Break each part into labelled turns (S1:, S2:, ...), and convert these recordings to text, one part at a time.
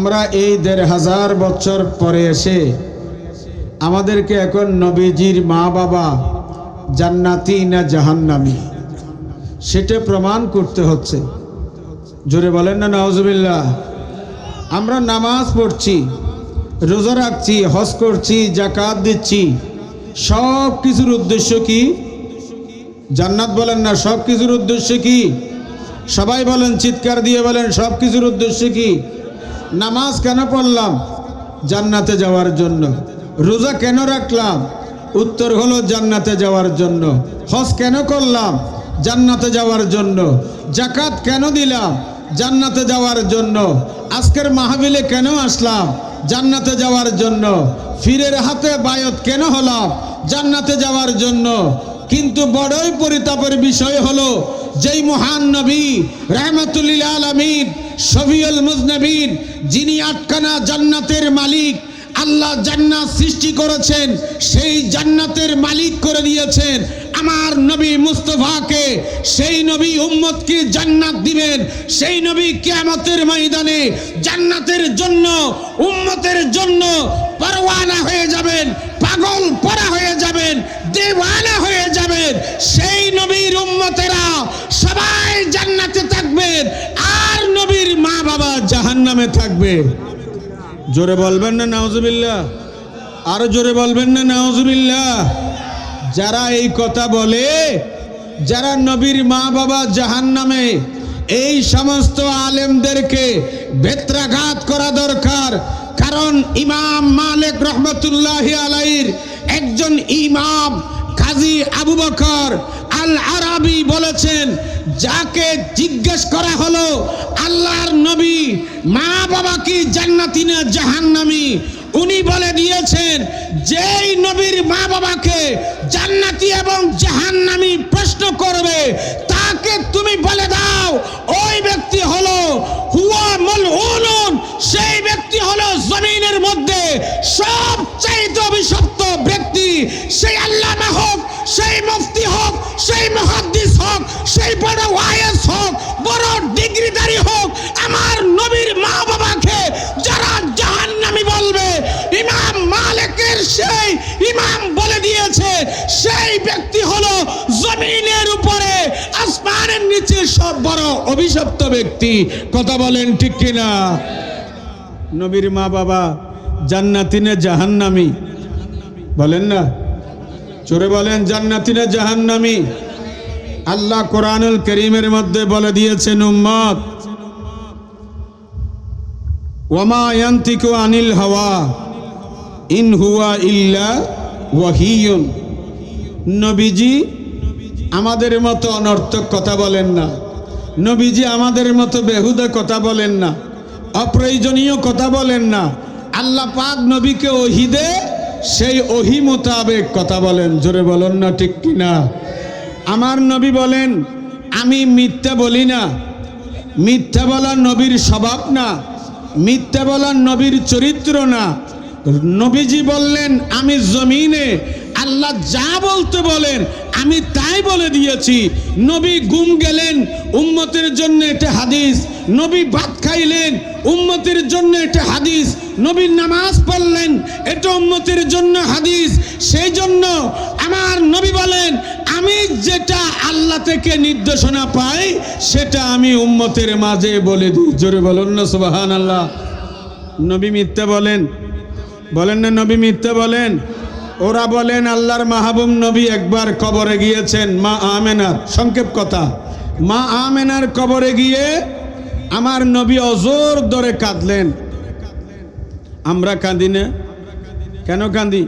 S1: আমরা এই ১৫০০ বছর পরে এসে আমাদেরকে এখন নবীজির মা বাবা জান্নাতি না জাহান্নামী সেটা প্রমাণ করতে হচ্ছে। জোরে বলেন না নাউজুবিল্লাহ। আমরা নামাজ পড়ছি, রোজা রাখছি, হজ করছি, যাকাত দিচ্ছি, সব কিছুর উদ্দেশ্য কি? জান্নাত। বলেন না সব কিছুর উদ্দেশ্য কি? সবাই বলেন, চিৎকার দিয়ে বলেন, সব কিছুর উদ্দেশ্য কি? নামাজ কেন পড়লাম? জান্নাতে যাওয়ার জন্য। রোজা কেন রাখলাম? উত্তর হলো জান্নাতে যাওয়ার জন্য। হজ কেন করলাম? জান্নাতে যাওয়ার জন্য। যাকাত কেন দিলাম? জান্নাতে যাওয়ার জন্য। আজকের মাহফিলে কেন আসলাম? জান্নাতে যাওয়ার জন্য। ফিরের হাতে বায়ত কেন হলাম? জান্নাতে যাওয়ার জন্য। কিন্তু বড়ই পরিতাপের বিষয় হলো, যেই মহান নবী রাহমাতুল লিল আলামিন শফিউল মুজনবিন, যিনি আটখানা জান্নাতের মালিক, আল্লাহ জান্নাত সৃষ্টি করেছেন, সেই জান্নাতের মালিক করে দিয়েছেন আমার নবী মুস্তাফাকে। সেই নবী উম্মতকে জান্নাত দিবেন। সেই নবী কিয়ামতের ময়দানে জান্নাতের জন্য, উম্মতের জন্য পরওয়ানা হয়ে যাবেন, পাগল পরা হয়ে যাবেন, দেওয়ানা হয়ে যাবেন। সেই নবীর উম্মতেরা সবাই জান্নাতে থাকবেন, আর নবীর মা বাবা জাহান্নামে থাকবে। জোরে বলবেন না নাউজুবিল্লাহ? আরো জোরে বলবেন না নাউজুবিল্লাহ? যারা এই কথা বলে, যারা নবীর মা বাবা জাহান্নামে, এই সমস্ত আলেমদেরকে বেত্রাঘাত করা দরকার। কারণ ইমাম মালিক রহমতুল্লাহি আলাইহির একজন ইমাম কাজী আবু বকর আল আরাবি বলেছেন, যাকে জিজ্ঞেস করা হলো আল্লাহর নবী মা বাবা কি জান্নাতি না জাহান্নামী, উনি বলে দিয়েছেন, যেই নবীর মা বাবাকে জান্নাতি এবং জাহান্নামী প্রশ্ন করবে, তাকে তুমি বলে দাও ওই ব্যক্তি হলো হুয়া মালউনুন, সেই ব্যক্তি হলো জমিনের মধ্যে সবচেয়ে অভিশপ্ত ব্যক্তি। সেই আল্লামা হোক, সেই মুফতি হোক, সেই মুহাদ্দিস হোক, সেই বড় ওয়াইজ হোক, বড় ডিগ্রিধারী হোক, আমার নবীর মা বাবাকে যারা জাহান্নামী বলবে, ইমাম মালিকের সেই ইমাম বলে দিয়েছে, সেই ব্যক্তি হলো জমিনের উপরে আসমানের নিচে সব বড় অভিশপ্ত ব্যক্তি। কথা বলেন ঠিক কিনা? নবীর মা বাবা জান্নাতি না জাহান্নামী? বলেন না, জোরে বলেন, জান্নাতি না জাহান্নামী? আল্লাহ কোরআনুল কারীমের মধ্যে বলে দিয়েছেন, উম্মত, ওয়ামা ইয়ানতিকু আনিল হাওয়া ইন হুয়া ইল্লা ওয়াহিয়ুন। নবীজি আমাদের মতো অনর্থক কথা বলেন না। নবীজি আমাদের মতো বেহুদা কথা বলেন না, অপ্রয়োজনীয় কথা বলেন না। আল্লাহ পাক নবীকে ওহী দে, সেই ওহী মোতাবেক কথা বলেন। জোরে বলেন না ঠিক কিনা? আমার নবী বলেন, আমি মিথ্যা বলি না। মিথ্যা বলা নবীর স্বভাব না, মিথ্যা বলা নবীর চরিত্র না। নবীজি বললেন, আমি জমিনে আল্লাহ যা বলতে বলেন আমি তাই বলে দিয়েছি। নবী ঘুম গেলেন, উম্মতের জন্য এটা হাদিস। নবী ভাত খাইলেন, উম্মতের জন্য এটা হাদিস। নবী নামাজ পড়লেন, এটা উম্মতের জন্য হাদিস। সেই জন্য আমার নবী বলেন, আমি যেটা আল্লাহ থেকে নির্দেশনা পাই সেটা আমি উম্মতের মাঝে বলে দিই। জোরে বলুন না সুবহানাল্লাহ। নবী মিথ্যা বলেন? বলেন না নবী মিথ্যা বলেন? ওরা বলেন আল্লাহর মাহবুব নবী একবার কবরে গিয়েছেন, মা আমেনার, সংক্ষেপ কথা, মা আমেনার কবরে গিয়ে আমার নবী অজর ধরে কাঁদলেন। আমরা কাঁদি না? কেন কাঁদি?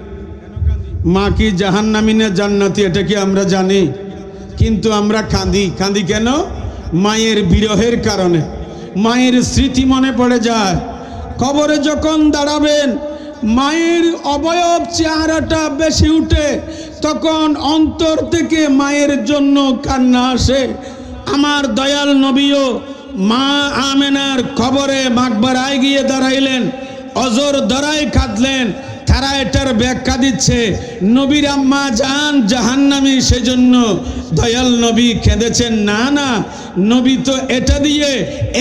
S1: মা কি জাহান্নামী না জান্নাতি এটা কি আমরা জানি? কিন্তু আমরা কাঁদি। কাঁদি কেন? মায়ের বিরহের কারণে। মায়ের স্মৃতি মনে পড়ে যায়। কবরে যখন দাঁড়াবেন, মায়ের অবয়ব চেহারাটা বেশি উঠে, তখন অন্তর থেকে মায়ের জন্য কান্না আসে। আমার দয়াল নবীও মা আমেনার কবরে মাকবারায় গিয়ে দাঁড়াইলেন, অজর ধরায় কাঁদলেন। তারা এটার ব্যাখ্যা দিচ্ছে নবীর আম্মা জান জাহান্নামী, সেজন্য দয়াল নবী কেঁদেছেন। না না, নবী তো এটা দিয়ে,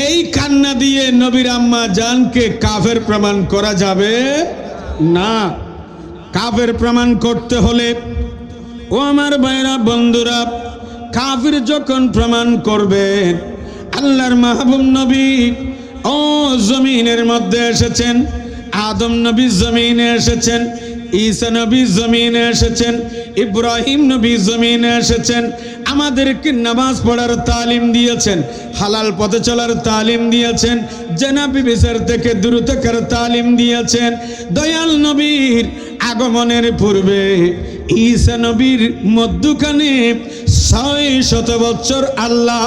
S1: এই কান্না দিয়ে নবীর আম্মা জানকে কাফের প্রমাণ করা যাবে না। কাফের প্রমাণ করতে হলে, ও আমার ভাইরা বন্ধুরা, কাফির যখন প্রমাণ করবে, আল্লাহর মাহবুব নবী ও জমিনের মধ্যে এসেছেন, আদম নবী জমিনে এসেছেন, ঈসা নবী জমিনে এসেছেন, ইব্রাহিম নবী জমিনে এসেছেন, আমাদেরকে নামাজ পড়ার তালিম দিয়েছেন, হালাল পথে চলার তালিম দিয়েছেন, জেনাবি বিচার থেকে দূরে থাকার তালিম দিয়েছেন। দয়াল নবীর আগমনের পূর্বে ঈসা নবীর মধ্যখানে 600 বছর আল্লাহ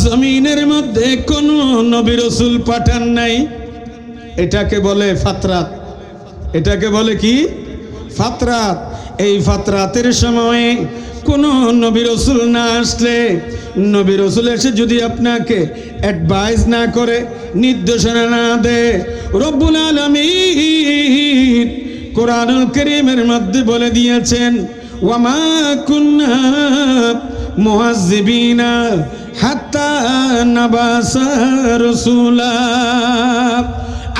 S1: জমিনের মধ্যে কোনো নবী রাসূল পাঠান নাই। এটাকে বলে ফাতরাত। এটাকে বলে কি? ফাতরাত। এই ফাতরাতের সময়ে কোন নবী রাসূল না আসলে, নবী রাসূল এসে যদি আপনাকে অ্যাডভাইস না করে, নির্দেশনা না দেয়, রব্বুল আলামিন কোরআনুল কারীমের মধ্যে বলে দিয়েছেন, ওয়ামা কুন্না মুআয্যিবিনা হাত্তা নাবাসা রাসূলা।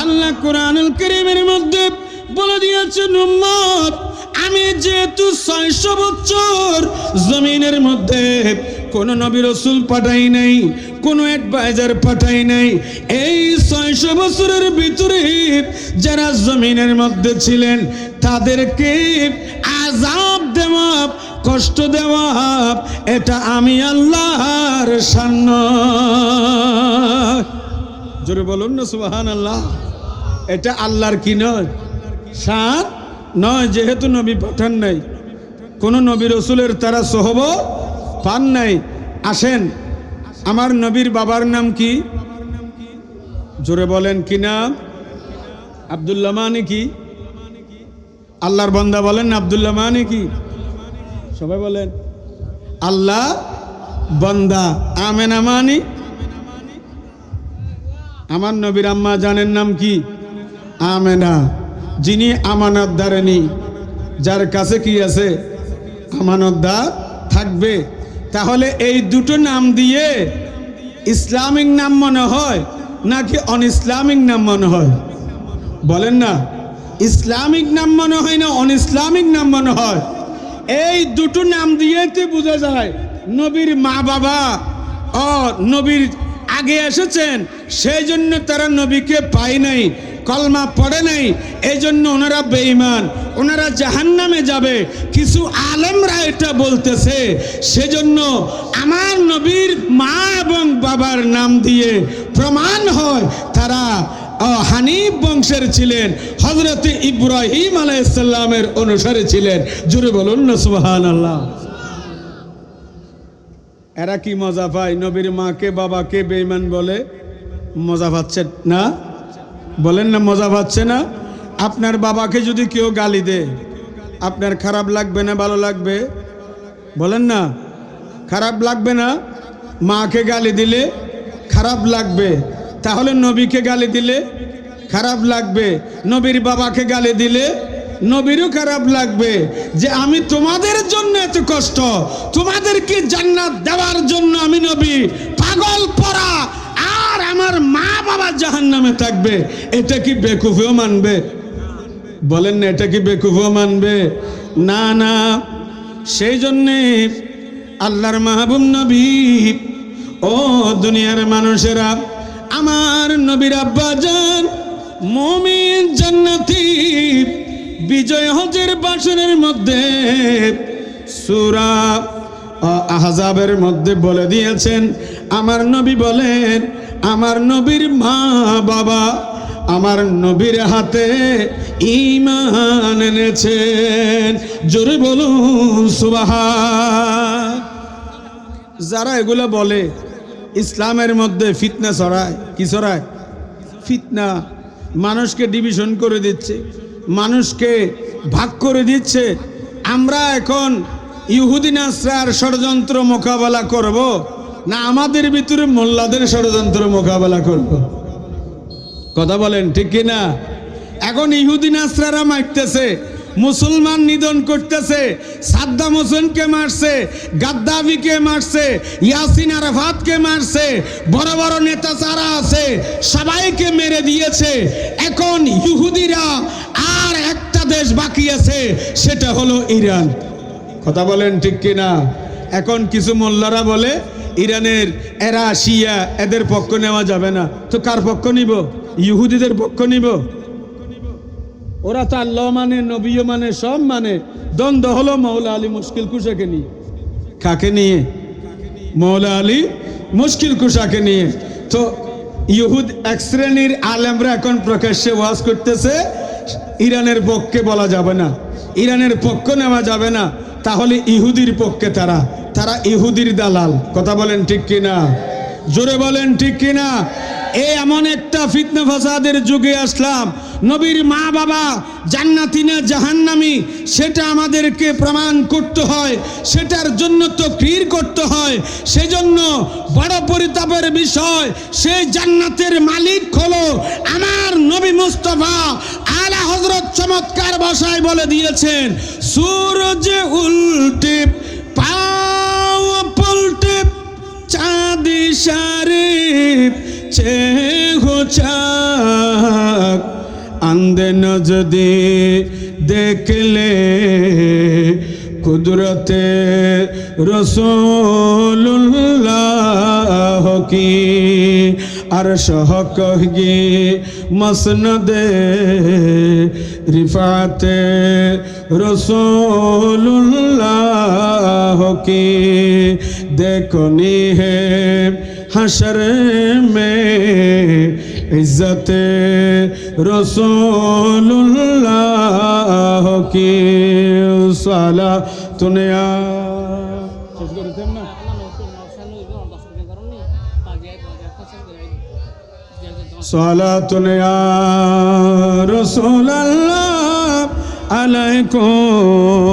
S1: আল্লাহ কোরআনুল কারীমের মধ্যে বলে দিয়েছেন, উম্মত, আমি যেহেতু 600 বছর জমিনের মধ্যে কোন নবী রাসূল পাঠাই নাই, কোন অ্যাডভাইজার পাঠাই নাই, এই 600 বছরের ভিতরে যারা জমিনের মধ্যে ছিলেন তাদেরকে আযাব দেওয়া, কষ্ট দেওয়া, এটা আমি আল্লাহর শান নয়। জোরে বলুন না সুবহানাল্লাহ। এটা আল্লাহর কি নয়? শান নয়। যেহেতু নবী পাঠান নাই, কোন নবী রাসূলের তারা সোহবত পান নাই। আসেন, আমার নবীর বাবার নাম কি? জোরে বলেন, কি নাম? আব্দুল্লাহ মানে কি? আল্লাহর বান্দা বলেন আব্দুল্লাহ মানে কি? সবাই বলেন আল্লাহ বান্দা। আমেনা মানি? আমার নবীর আম্মা জানেন নাম কি? আমেনা। যিনি আমানতদারিনী, যার কাছে কি আছে? আমানতদার থাকবে। তাহলে এই দুটো নাম দিয়ে ইসলামিক নাম মনে হয় নাকি অন ইসলামিক নাম মনে হয়? বলেন না, ইসলামিক নাম মনে হয় না অন ইসলামিক নাম মনে হয়? এই দুটো নাম দিয়েতে বোঝা যায় নবীর মা বাবা ও নবীর আগে এসেছেন, সেই জন্য তারা নবীকে পায় নাই, কলমা পড়ে নাই, এই জন্য ওনারা বেঈমান, ওনারা জাহান্নামে যাবে। কিছু আলেমরা এটা বলতেছে, সেজন্য আমার নবীর মা এবং বাবার নাম দিয়ে প্রমাণ হয় তারা হানিফ বংশের ছিলেন, হযরত ইব্রাহিম আলাইহিস সালামের অনুসারী ছিলেন। জোরে বলুন না সুবহানাল্লাহ। এরা কি মজা পায়? নবীর মাকে বাবাকে বেঈমান বলে মজা পাচ্ছে না? বলেন না, মজা পাচ্ছে না? আপনার বাবাকে যদি কেউ গালি দেয়, আপনার খারাপ লাগবে না ভালো লাগবে? বলেন না, খারাপ লাগবে না? মাকে গালি দিলে খারাপ লাগবে, তাহলে নবীকে গালি দিলে খারাপ লাগবে, নবীর বাবাকে গালি দিলে নবীরও খারাপ লাগবে। যে আমি তোমাদের জন্য এত কষ্ট, তোমাদেরকে জান্নাত দেওয়ার জন্য আমি নবী পাগল পড়া, আর আমার মা বাবা জাহান্নামে থাকবে, এটা কি বেকুফেও মানবে? বলেন না, এটা কি বেকুফেও মানবে? না না। সেই জন্যে আল্লাহর মাহবুব নবী, ও দুনিয়ার মানুষেরা, আমার নবীর আব্বাজান মুমিন জান্নাতি বিজয় হজের বাসনের মধ্যে সূরা আহজাবের মধ্যে বলে দিয়েছেন, আমার নবী বলেন, আমার নবীর মা বাবা আমার নবীর হাতে ঈমান এনেছেন। জোরে বলুন সুবহান। যারা এগুলো বলে ইসলামের মধ্যে ফিতনা ছড়ায়, কি ছড়ায়? ফিতনা। মানুষকে ডিভিশন করে দিচ্ছে, মানুষকে ভাগ করে দিচ্ছে। আমরা এখন ইহুদি নাসরার ষড়যন্ত্র মোকাবেলা করব না আমাদের ভিতরে মোল্লাদের ষড়যন্ত্র মোকাবেলা করব? কথা বলেন ঠিক কিনা? এখন ইহুদি নাসরারা মারতেছে, মুসলমান নিধন করতেছে, সাদ্দাম হোসেনকে মারছে, গাদ্দাফিকে মারছে, ইয়াসিন আরাফাতকে মারছে, বড় বড় নেতা যারা আছে সবাইকে মেরে দিয়েছে। এখন ইহুদিরা আর একটা দেশ বাকি আছে, সেটা হলো ইরান। কথা বলেন ঠিক কিনা? এখন কিছু মোল্লারা বলে ইরানের এরা শিয়া, এদের পক্ষ নেওয়া যাবে না। তো কার পক্ষ নিব? ইহুদিদের পক্ষ নিব? ওরা তো আল্লাহ মানে, নবীও মানে, সব মানে। দ্বন্দ্ব হলো মৌলা আলী মুশকিল কুশাকে নিয়ে। কাকে নিয়ে? মৌলা আলী মুশকিল কুশাকে নিয়ে। তো ইহুদ এক শ্রেণীর আলেমরা এখন প্রকাশ্যে ওয়াজ করতেছে ইরানের পক্ষে বলা যাবে না, ইরানের পক্ষ নেওয়া যাবে না, তাহলে ইহুদির পক্ষে তারা ইহুদির দালাল। কথা বলেন ঠিক কিনা? জোরে বলেন ঠিক কিনা? এই এমন একটা ফিতনা ফাসাদের যুগে আসলাম, নবীর মা বাবা জান্নাতি না জাহান্নামী সেটা আমাদেরকে প্রমাণ করতে হয়, সেটার জন্য তাকরীর করতে হয়। সেজন্য বড় পরিতাপের বিষয়, সেই জান্নাতের মালিক হলো আমার নবী মুস্তাফা আলা হযরত। চমৎকার ভাষায় বলে দিয়েছেন, সূরজ উল্টে পাও পলটে চাঁদ ইশারে চেহো চাক আন্দে নজদে দেখলে কুদরতে রসূলুল্লাহ কি আরশ হক গে মসনদে রিফাতে রসূলুল্লাহ কি দেখনি হে हशर में इज्जत रसूलुल्लाह की सलातुन या सलातुन या रसूलल्लाह अलैकुम।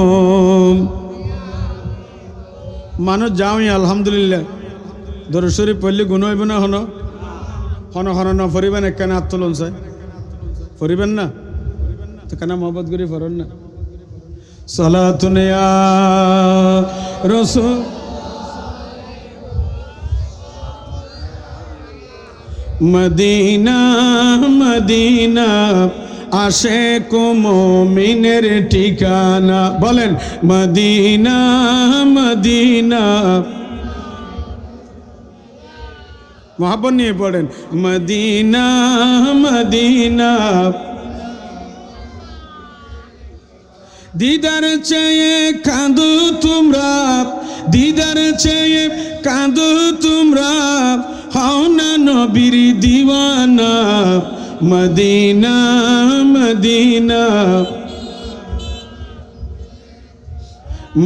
S1: मानो जाओ अल्हम्दुलिल्लाह দরুদ শরীফ পড়লে গুণ হইব না? হন হন হন না পড়িবেন, একখানে হাত তুলুন চাই, পড়িবেন না তো কেন মহব্বত করি পড়েন না? সালাতুন ইয়া রাসূল মদিনা মদিনা আশিক মুমিনের ঠিকানা। বলেন মদিনা মদিনা, মোহাব্বত নিয়ে পড়েন মদিনা মদিনা। দিদার চেয়ে কাঁদো তোমরা, দিদার চেয়ে কাঁদো তোমরা, হও না নবীর দিওয়ানা। মদিনা মদিনা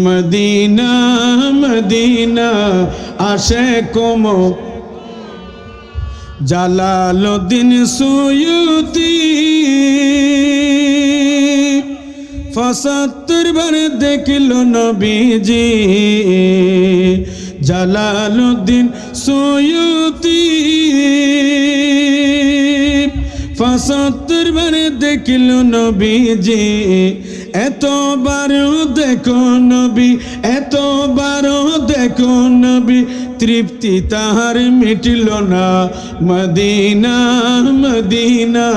S1: মদিনা মদিনা আশিক জালালউদ্দিন সুয়ুতি ৭৫ বার দেখল নবীজি। জালালউদ্দিন সুয়ুতি ৭৫ বার দেখল নবীজি। এতবারও দেখো নবী, এতবারও দেখো নবী, তৃপ্তি তাহার মিটিল না। মদিনা মদিনা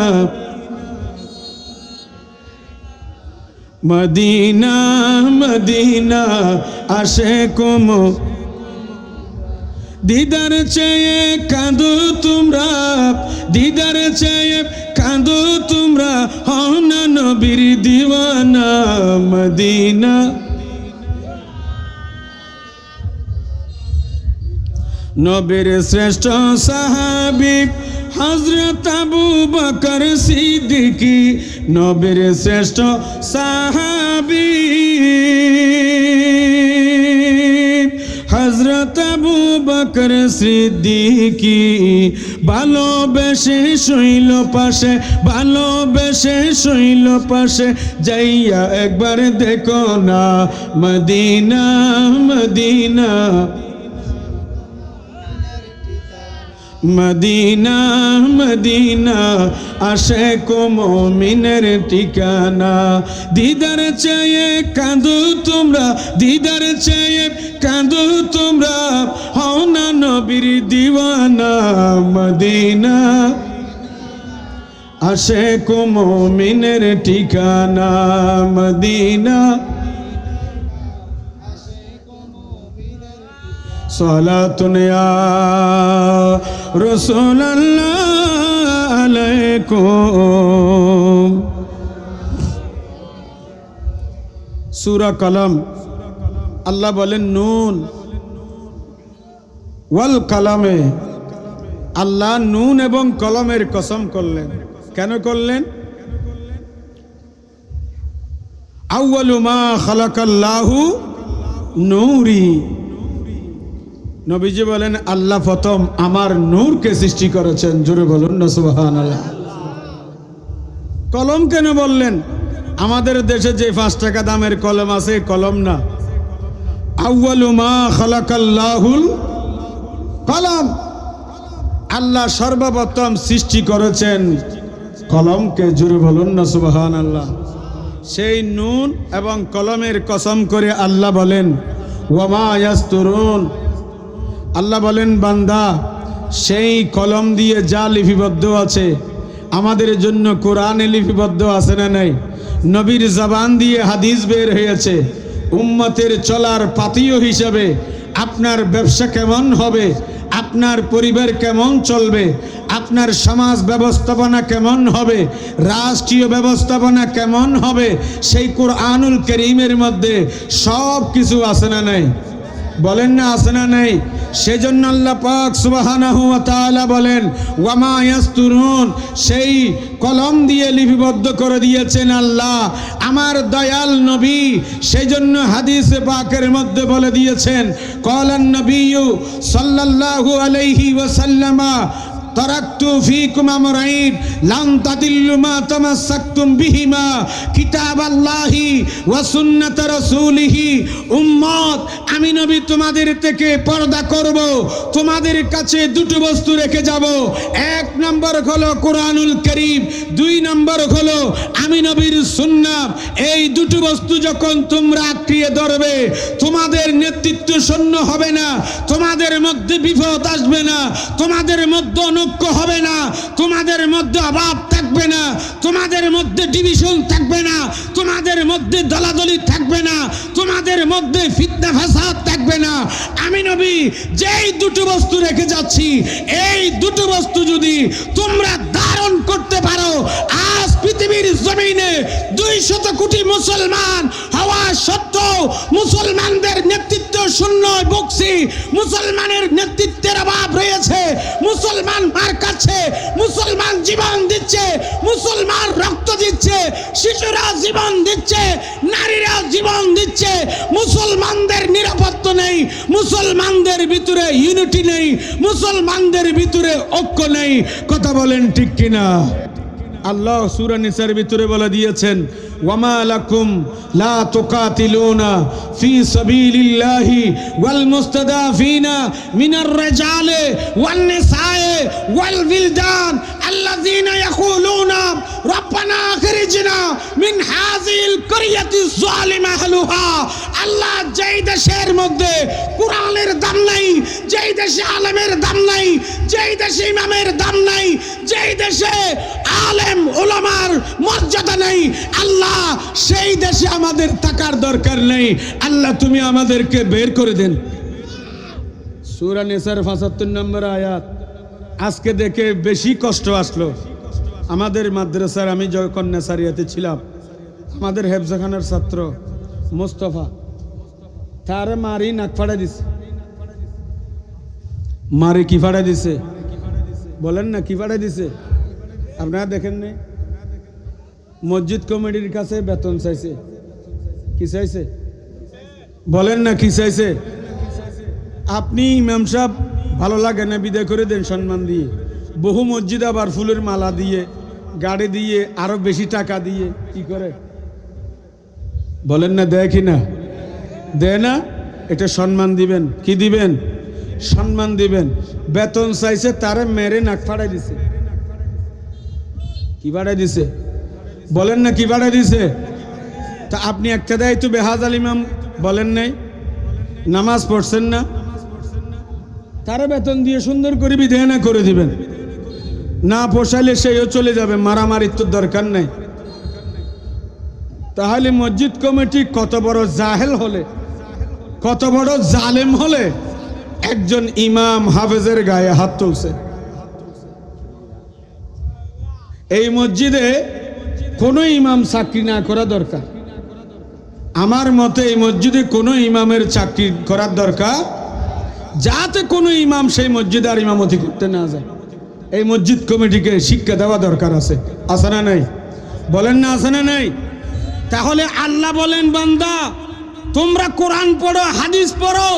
S1: মদিনা মদিনা আশিক দিদার চেয়ে কাঁদো তোমরা, দিদার চেয়ে কাঁদো তোমরা, হও না নবীর দিওয়ানা। মদিনা নবীর শ্রেষ্ঠ সাহাবী হযরত আবু বকর সিদ্দিকী, নবীর শ্রেষ্ঠ সাহাবী হযরত আবু বকর সিদ্দিকী। ভালোবেসে শৈল পাশে, ভালোবেসে শৈল পাশে, যাইয়া একবার দেখো না। মদিনা মদিনা মদিনা মদিনা আশিক মুমিনের ঠিকানা। দিদার চেয়ে কাঁদো তোমরা, দিদার চেয়ে কাঁদো তোমরা, হও না নবীর দিওয়ানা। মদিনা আশিক মুমিনের ঠিকানা, মদিনা। সালাতুন ইয়া রাসূলুল্লাহ আলাইকুম। সূরা কলম, আল্লাহ বলেন নুন ওয়াল কলমে, আল্লাহ নুন এবং কলমের কসম করলেন। কেন করলেন? আউয়ালু মা খালাকাল্লাহু নূরি। নবীজি বলেন আল্লাহ প্রথম আমার নূরকে সৃষ্টি করেছেন। জোরে বলুন না সুবহানাল্লাহ। কলম কেন বললেন? আমাদের দেশে যে 5 টাকা দামের কলম আছে, কলম না। আউয়ালু মা খালাকাল্লাহুল কলম, আল্লাহ সর্বপ্রথম সৃষ্টি করেছেন কলমকে। জোরে বলুন না সুবহানাল্লাহ। সেই নুন এবং কলমের কসম করে আল্লাহ বলেন ওয়ামা ইয়াসতুরুন। আল্লাহ বলেন বান্দা, সেই কলম দিয়ে যা লিপিবদ্ধ আছে, আমাদের জন্য কোরআনে লিপিবদ্ধ আছে না নাই? নবীর জবান দিয়ে হাদিস বের হয়েছে। উম্মতের চলার পাথেয় হিসাবে আপনার ব্যবসা কেমন হবে, আপনার পরিবার কেমন চলবে, আপনার সমাজ ব্যবস্থাপনা কেমন হবে, রাষ্ট্রীয় ব্যবস্থাপনা কেমন হবে, সেই কোরআনুল কারীমের মধ্যে সব কিছু আছে না নাই? বলেন না আছে না নাই? সেজন্য আল্লাহ পাক সুবহানাহু ওয়া তাআলা বলেন ওয়ামা ইয়াসতুরুন, সেই কলম দিয়ে লিপিবদ্ধ করে দিয়েছেন আল্লাহ আমার দয়াল নবী। সেজন্য হাদিসে পাকের মধ্যে বলে দিয়েছেন ক্বালান নবিয়্যু সাল্লাল্লাহু আলাইহি ওয়াসাল্লামা তারাকতু ফীকুম আমরাইন লান তাদিল্লু মা তামাসসাকতুম বিহিমা কিতাবাল্লাহি ওয়া সুন্নাত রাসূলিহি। উম্মত, আমি নবী তোমাদের থেকে পর্দা করব, তোমাদের কাছে দুটো বস্তু রেখে যাব। 1 নম্বর হলো কোরআনুল কারীম, 2 নম্বর হলো আমি নবীর সুন্নাত। এই দুটো বস্তু যখন তোমরা আঁকড়িয়ে ধরবে, তোমাদের নেতৃত্ব শূন্য হবে না, তোমাদের মধ্যে বিপদ আসবে না, তোমাদের মধ্যে হবে না, তোমাদের মধ্যে অভাব থাকবে না, তোমাদের মধ্যে ডিভিশন থাকবে না, তোমাদের মধ্যে দলাদলি থাকবে না, তোমাদের মধ্যে ফিতনা ফাসাদ থাকবে না। আমি নবী যেই দুটো বস্তু রেখে যাচ্ছি, এই দুটো বস্তু যদি তোমরা ধারণ করতে পারো, আজ পৃথিবীর জমিনে 200 কোটি মুসলমান হওয়া সত্ত্বেও মুসলমানদের নেতৃত্ব শূন্য বকছি, মুসলমানের নেতৃত্বের অভাব রয়েছে, মুসলমান মার কাছে, মুসলমান জীবন দিচ্ছে, মুসলমান রক্ত দিচ্ছে, শিশুরা জীবন দিচ্ছে, নারীরা জীবন দিচ্ছে, মুসলমানদের নিরাপত্তা নেই, মুসলমানদের ভিতরে ইউনিটি নেই, মুসলমানদের ভিতরে ঐক্য নেই। কথা বলেন ঠিক কিনা? আল্লাহ সূরা নিসার ভিতরে বলে দিয়েছেন ওয়ামা লাকুম লা তুকাতিলুনা ফি সাবিলিল্লাহি ওয়াল মুস্তাদাফিনা মিনার রিজালি ওয়ান নিসায়ে ওয়াল বিলদান আল্লাযিনা ইয়াকুলুনা রব্বানা আখরিজনা মিন হাযিল কারিয়াতি যালিমা আহলুহা। আল্লাহ যেই দেশের মধ্যে কোরআনের দাম নাই, যেই দেশে আলেমের দাম নাই, যেই দেশে ইমামের দাম নাই, যেই দেশে আলেম উলামার মর্যাদা নেই, আল্লাহ সেই দেশে আমাদের থাকার দরকার নেই। আল্লাহ তুমি আমাদেরকে বের করে দেন। সূরা নিসার 75 নম্বর আয়াত। আজকে দেখে বেশি কষ্ট আসলো আমাদের মাদ্রাসার, আমি যখন নেসারিয়াতে ছিলাম, আমাদের হেফজখানার ছাত্র মুস্তফা, তার মারি নাক ফাড়া দিছে। মারি কি ফাড়া দিছে? বলেন না কি ফাড়া দিছে? আপনারা দেখেন নাই? মসজিদ কমিটির কাছে বেতন চাইছে। কি চাইছে? বলেন না কি চাইছে? আপনি ইমাম সাহেব ভালো লাগে না, বিদায় করে দেন সম্মান দিয়ে। বহু মসজিদ আবার ফুলের মালা দিয়ে, গাড়ি দিয়ে, আরো বেশি টাকা দিয়ে কি করে? বলেন না দেয় কি না? দেয় না? এটা সম্মান দিবেন। কি দিবেন? সম্মান দিবেন। বেতন চাইছে, তারে মেরে নাক ফাড়াই দিছে। কি বাড়াই দিছে বলেন না, কি বাড়াই দিছে? তা আপনি একটা দায়িত্ব বেহাজাল ইমাম বলেন নাই, নামাজ পড়ছেন না, তারা বেতন দিয়ে সুন্দর করে বিদায় না করে দিবেন। না পোষাইলে সেও চলে যাবে, মারামারির তো দরকার নাই। তাহলে মসজিদ কমিটি কত বড় জাহেল হলে, কত বড় জালেম হলে একজন ইমাম হাফেজের গায়ে হাত তুলছে। এই মসজিদে কোনো ইমাম চাকরি না করা দরকার। আমার মতে এই মসজিদে কোনো ইমামের চাকরি করার দরকার, যাতে কোনো ইমাম সেই মসজিদে আর ইমামতি করতে না যায়। এই মসজিদ কমিটিকে শিক্ষা দেওয়া দরকার আছে, আছে না নাই? বলেন না, আছে না নাই? তাহলে আল্লাহ বলেন, বান্দা তোমরা কোরআন পড়ো, হাদিস পড়ো,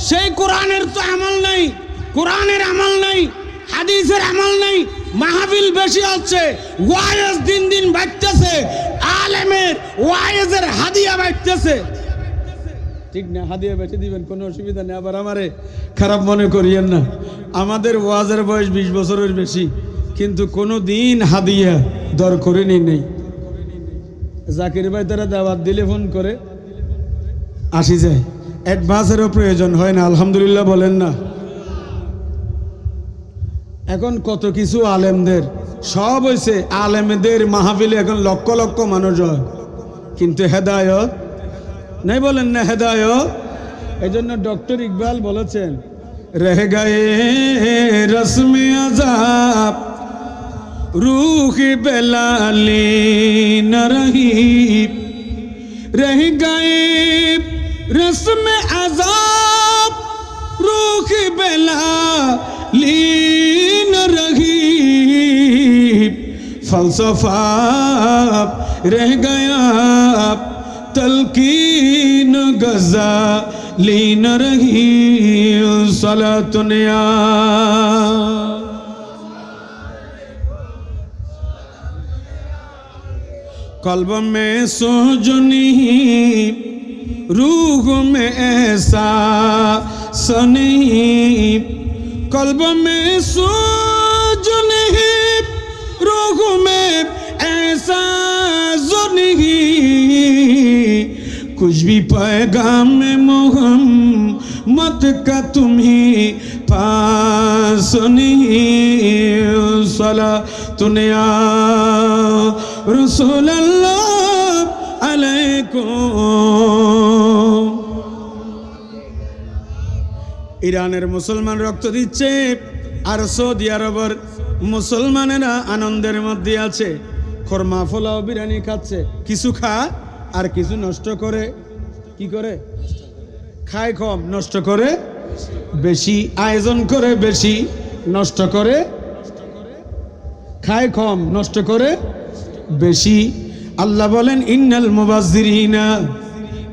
S1: সেই কোরআনের তো আমল নাই, কোরআনের আমল নাই, হাদিসের আমল নাই, মাহফিল বেশি হচ্ছে, ওয়াইজ দিন দিন বাড়তেছে, আলেমের ওয়াইজের হাদিয়া বাড়তেছে। ঠিক না? হাদিয়া বেঁচে দিবেন, কোনো অসুবিধা নেই। আবার আমারে খারাপ মনে করিয়েন না, আমাদের ওয়াজের বয়স 20 বছরের বেশি, কিন্তু কোনো দিন হাদিয়া দর করে নেই। জাকির ভাই তারা দাওয়াত দিলে ফোন করে আসি যায়, অ্যাডভান্সেরও প্রয়োজন হয় না। আলহামদুলিল্লাহ বলেন না। এখন কত কিছু আলেমদের সব হয়েছে, আলেমদের মাহফিলে এখন লক্ষ লক্ষ মানুষ হয়, কিন্তু হেদায়ত নাই। বলেন না হেদায়ত? এই জন্য ডক্টর ইকবাল বলেছেন, রহ গয়ে রসমে আযাব রূহ বেলালি ন রহি, রহ গয়ে রসমে আযাব রূহ বেলালি ন রহি, ফলসফা রহ গয়া तलकीन गज़ाली न रही, सलातुन या कल्ब में सोजनी, रूह में एहसास नहीं, कल्ब में सोजनी, रूह में एहसास नहीं, कुछ भी पैगाम में मोहम्मद का तुम्हें पास नहीं, सलातुन या रसूल अल्लाह अलैकुम। ইরানের মুসলমান রক্ত দিচ্ছে, আর সৌদি আরবের মুসলমানেরা আনন্দের মধ্যে আছে, খরমা পোলাও বিরিয়ানি খাচ্ছে। কিছু খায় আর কিছু নষ্ট করে। কি করে? খায় কম, নষ্ট করে বেশি, আয়োজন করে বেশি, নষ্ট করে, খায় কম, নষ্ট করে বেশি। আল্লাহ বলেন, ইন্নাল মুবাজ্জিরিনা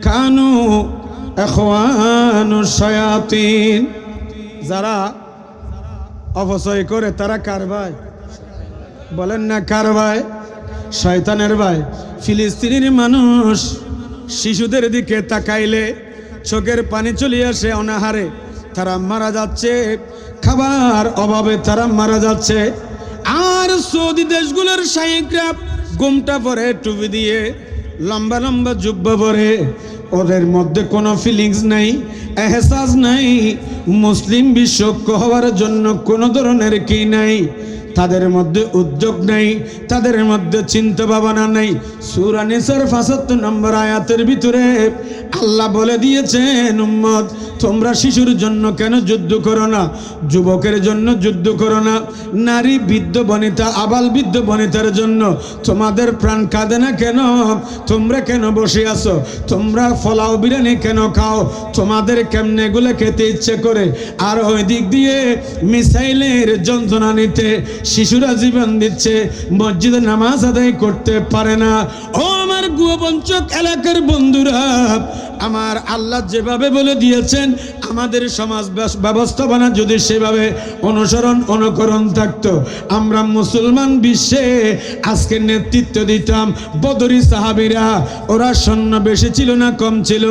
S1: কানু ইখওয়ানুশ শায়াতিন। যারা অপচয় করে তারা কার ভাই? বলেন না, কার ভাই? শয়তানের ভাই। ফিলিস্তিনের মানুষ শিশুদের দিকে তাকাইলে চোখের পানি চলে আসে অনাহারে, তারা মারা যাচ্ছে, খাবার অভাবে তারা মারা যাচ্ছে। আর সৌদি দেশগুলোর শাইখরা গোমটা পরে, টুপি দিয়ে, লম্বা লম্বা জুব্বা পরে, ওদের মধ্যে কোনো ফিলিংস নাই, এহসাস নাই, মুসলিম বিশ্ব হওয়ার জন্য কোনো ধরনের কি নাই, তাদের মধ্যে উদ্যোগ নাই, তাদের মধ্যে চিন্তা ভাবনা নাই। সূরা নিসার ৭৫ নম্বর আয়াতের ভিতরে আল্লাহ বলে দিয়েছেন, উম্মত তোমরা শিশুর জন্য কেন যুদ্ধ করো না, যুবকের জন্য যুদ্ধ করো না, নারী বৃদ্ধ বনিতা আবাল বৃদ্ধ বনিতার জন্য তোমাদের প্রাণ কাঁদে না কেন? তোমরা কেন বসে আছো? তোমরা পোলাও বিরিয়ানি কেন খাও? তোমাদের কেমনে এগুলো খেতে ইচ্ছে করে? আর ওই দিক দিয়ে মিসাইলের যন্ত্রণা নিতে শিশুরা জীবন দিচ্ছে, মসজিদে নামাজ আদায় করতে পারে না। ও আমার গুয়বঞ্চক এলাকার বন্ধুরা, আমার আল্লাহ যেভাবে বলে দিয়েছেন, আমাদের সমাজ ব্যবস্থাপনা যদি সেভাবে অনুকরণ থাকতো, আমরা মুসলমান বিশ্বে আজকে নেতৃত্ব দিতাম। বদরি সাহাবীরা, ওরা সৈন্য বেশি ছিল না কম ছিল?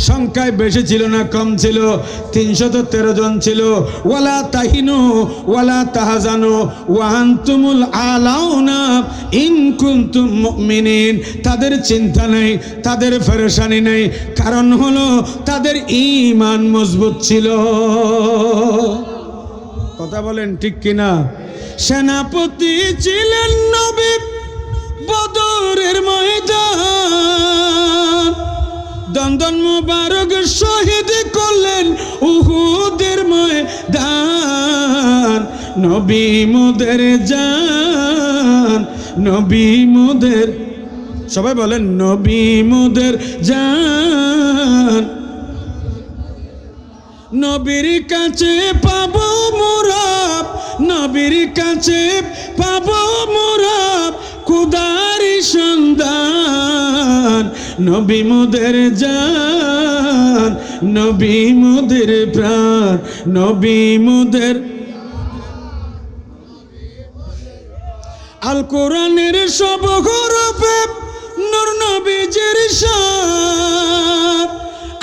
S1: সংখ্যায় বেশি ছিল না কম ছিল? 313 জন ছিল। ওয়ালা তাহিনু ওয়ালা তাহজানু ওয়া আনতুমুল আলাউনা ইন কুনতুম মুমিনিন। তাদের চিন্তা নেই, তাদের পেরেশানি নেই, কারণ হলো তাদের ঈমান মজবুত ছিল। কথা বলেন ঠিক কিনা? সেনাপতি ছিলেন নবী বদরের ময়দান, দন্দন মুবারক শহীদ করলেন উহুদের ময়দান। নবী মোদের জান, নবী মোদের, সবাই বলেন নবী মোদের জান। নবীর কাছে পাবো মুরাব, নবীর কাছে পাবো মুরাব, খুদারি সন্ধান। নবী মোদের জান, নবী মোদের প্রাণ, নবী মোদের। আল কোরআনের সব হরফে নূর নবীজির শান।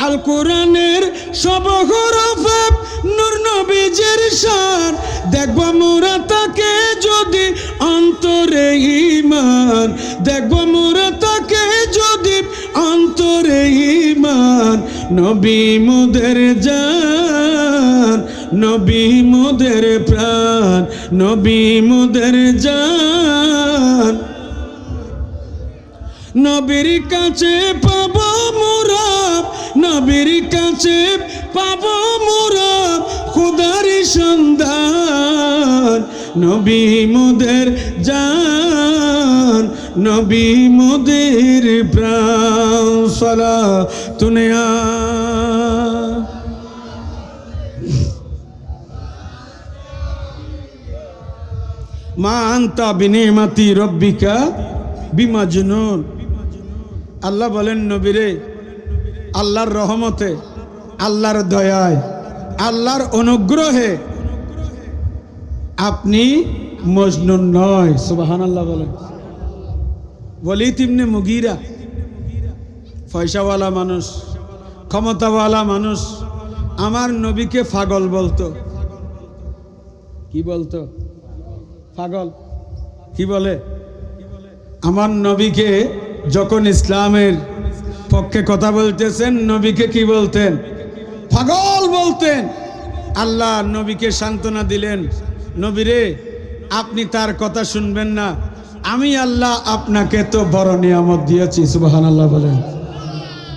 S1: আল কোরআনের সব হরফে নূর নবীজির শান। দেখব মোরা তাকে যদি অন্তরে ঈমান, দেখব মোরা তাকে যদি অন্তরে ঈমান। নবী মোদের জান, নবী মোদের প্রাণ, নবী মোদের জান। নবীর কাছে পাবো মুরাব, নবীর কাছে পাবো মুরাব, খুদারি সন্ধান। নবী মোদের জান, নবী মোদের প্রাণ। সালাতুন ইয়া মা আনতা বিনিমাতি রব্বিকা বিমাজনুন। আল্লাহ বলেন নবীরে, আল্লাহর রহমতে, আল্লাহর দয়ায়, আল্লাহর অনুগ্রহে আপনি মজনুন নয়। সুবহানাল্লাহ বলেন। ওয়ালিদ ইবনে মুগীরা পয়সাওয়ালা মানুষ, ক্ষমতাওয়ালা মানুষ, আমার নবীকে পাগল বলতো। কি বলতো? পাগল। কি বলে? আমার নবীকে যখন ইসলামের পক্ষে কথা বলতেছেন, নবীকে কি বলতেন? পাগল বলতেন। আল্লাহ নবীকে সান্ত্বনা দিলেন, নবীরে আপনি তার কথা শুনবেন না, আমি আল্লাহ আপনাকে তো বড় নিয়ামত দিয়েছি। সুবহানাল্লাহ বলেন।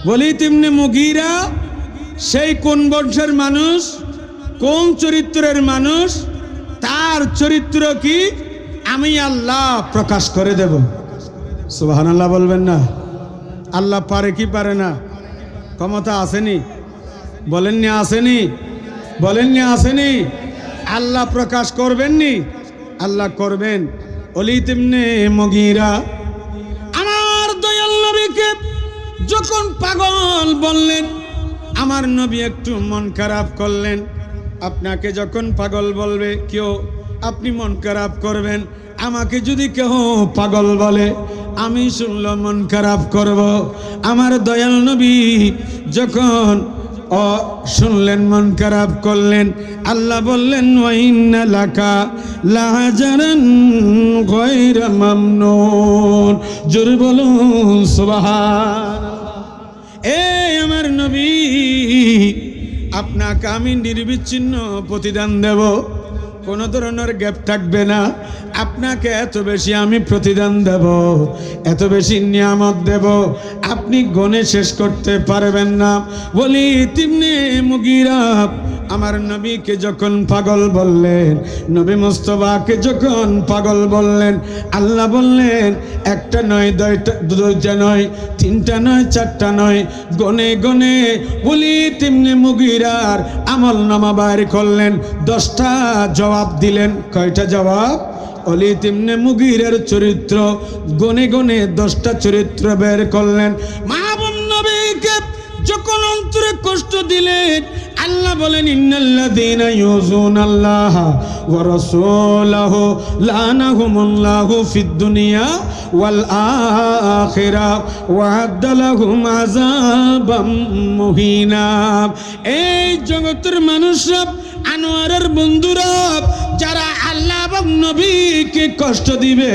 S1: ওয়ালিদ ইবনে মুগীরা সেই কোন বংশের মানুষ, কোন চরিত্রের মানুষ, তার চরিত্র কি আমি আল্লাহ প্রকাশ করে দেব। সুবহানাল্লাহ বলবেন না? আল্লাহ পারে কি পারে না? ক্ষমতা আসেনি? বলেননি আসেনি? বলেননি আসেনি? আল্লাহ প্রকাশ করবেননি? আল্লাহ করবেন। ওয়ালিদ ইবনে মুগীরা আমার দয়াল নবীকে যখন পাগল বললেন, আমার নবী একটু মন খারাপ করলেন। আপনাকে যখন পাগল বলবে কেউ, আপনি মন খারাপ করবেন। আমাকে যদি কেউ পাগল বলে, আমি শুনলে মন খারাপ করব। আমার দয়াল নবী যখন শুনলেন, মন খারাপ করলেন। আল্লাহ বললেন ওয়া ইন্না লাকা লাআজরান গায়রা মামনুন। জোরে বলুন সুবহানাল্লাহ। এই আমার নবী, আপনাকে আমি নির্বিচ্ছিন্ন প্রতিদান দেব, কোনো ধরনের গ্যাপ থাকবে না। আপনাকে এত বেশি আমি প্রতিদান দেব, এত বেশি নিয়ামত দেব, আপনি গণে শেষ করতে পারবেন না। ওয়ালিদ ইবনে মুগীরা আমার নবীকে যখন পাগল বললেন, নবী মুস্তাফাকে যখন পাগল বললেন, আল্লাহ বললেন একটা নয়, দুইটা নয়, তিনটা নয়, চারটা নয়, গনে গনে ওয়ালিদ ইবনে মুগীরার আমলনামা বাইর করলেন। 10টা জবাব দিলেন। কয়টা জবাব? ওয়ালিদ ইবনে মুগীরার চরিত্র গনে গনে 10টা চরিত্র বের করলেন। মাহবুব নবীকে যখন অন্তরে কষ্ট দিলেন, আল্লাহ বলেন ইন্নাল্লাযীনা ইউযুনাল্লাহা ওয়া রাসূলাহু লানাহুমুল্লাহু ফিদ দুনিয়া ওয়াল আখিরা ওয়া আ'আদ্দা লাহুম আযাবাম মুহিনা। এই জগতের মানুষরা, আনোয়ারের বন্ধুরা, যারা আল্লাহ এবং নবীকে কষ্ট দিবে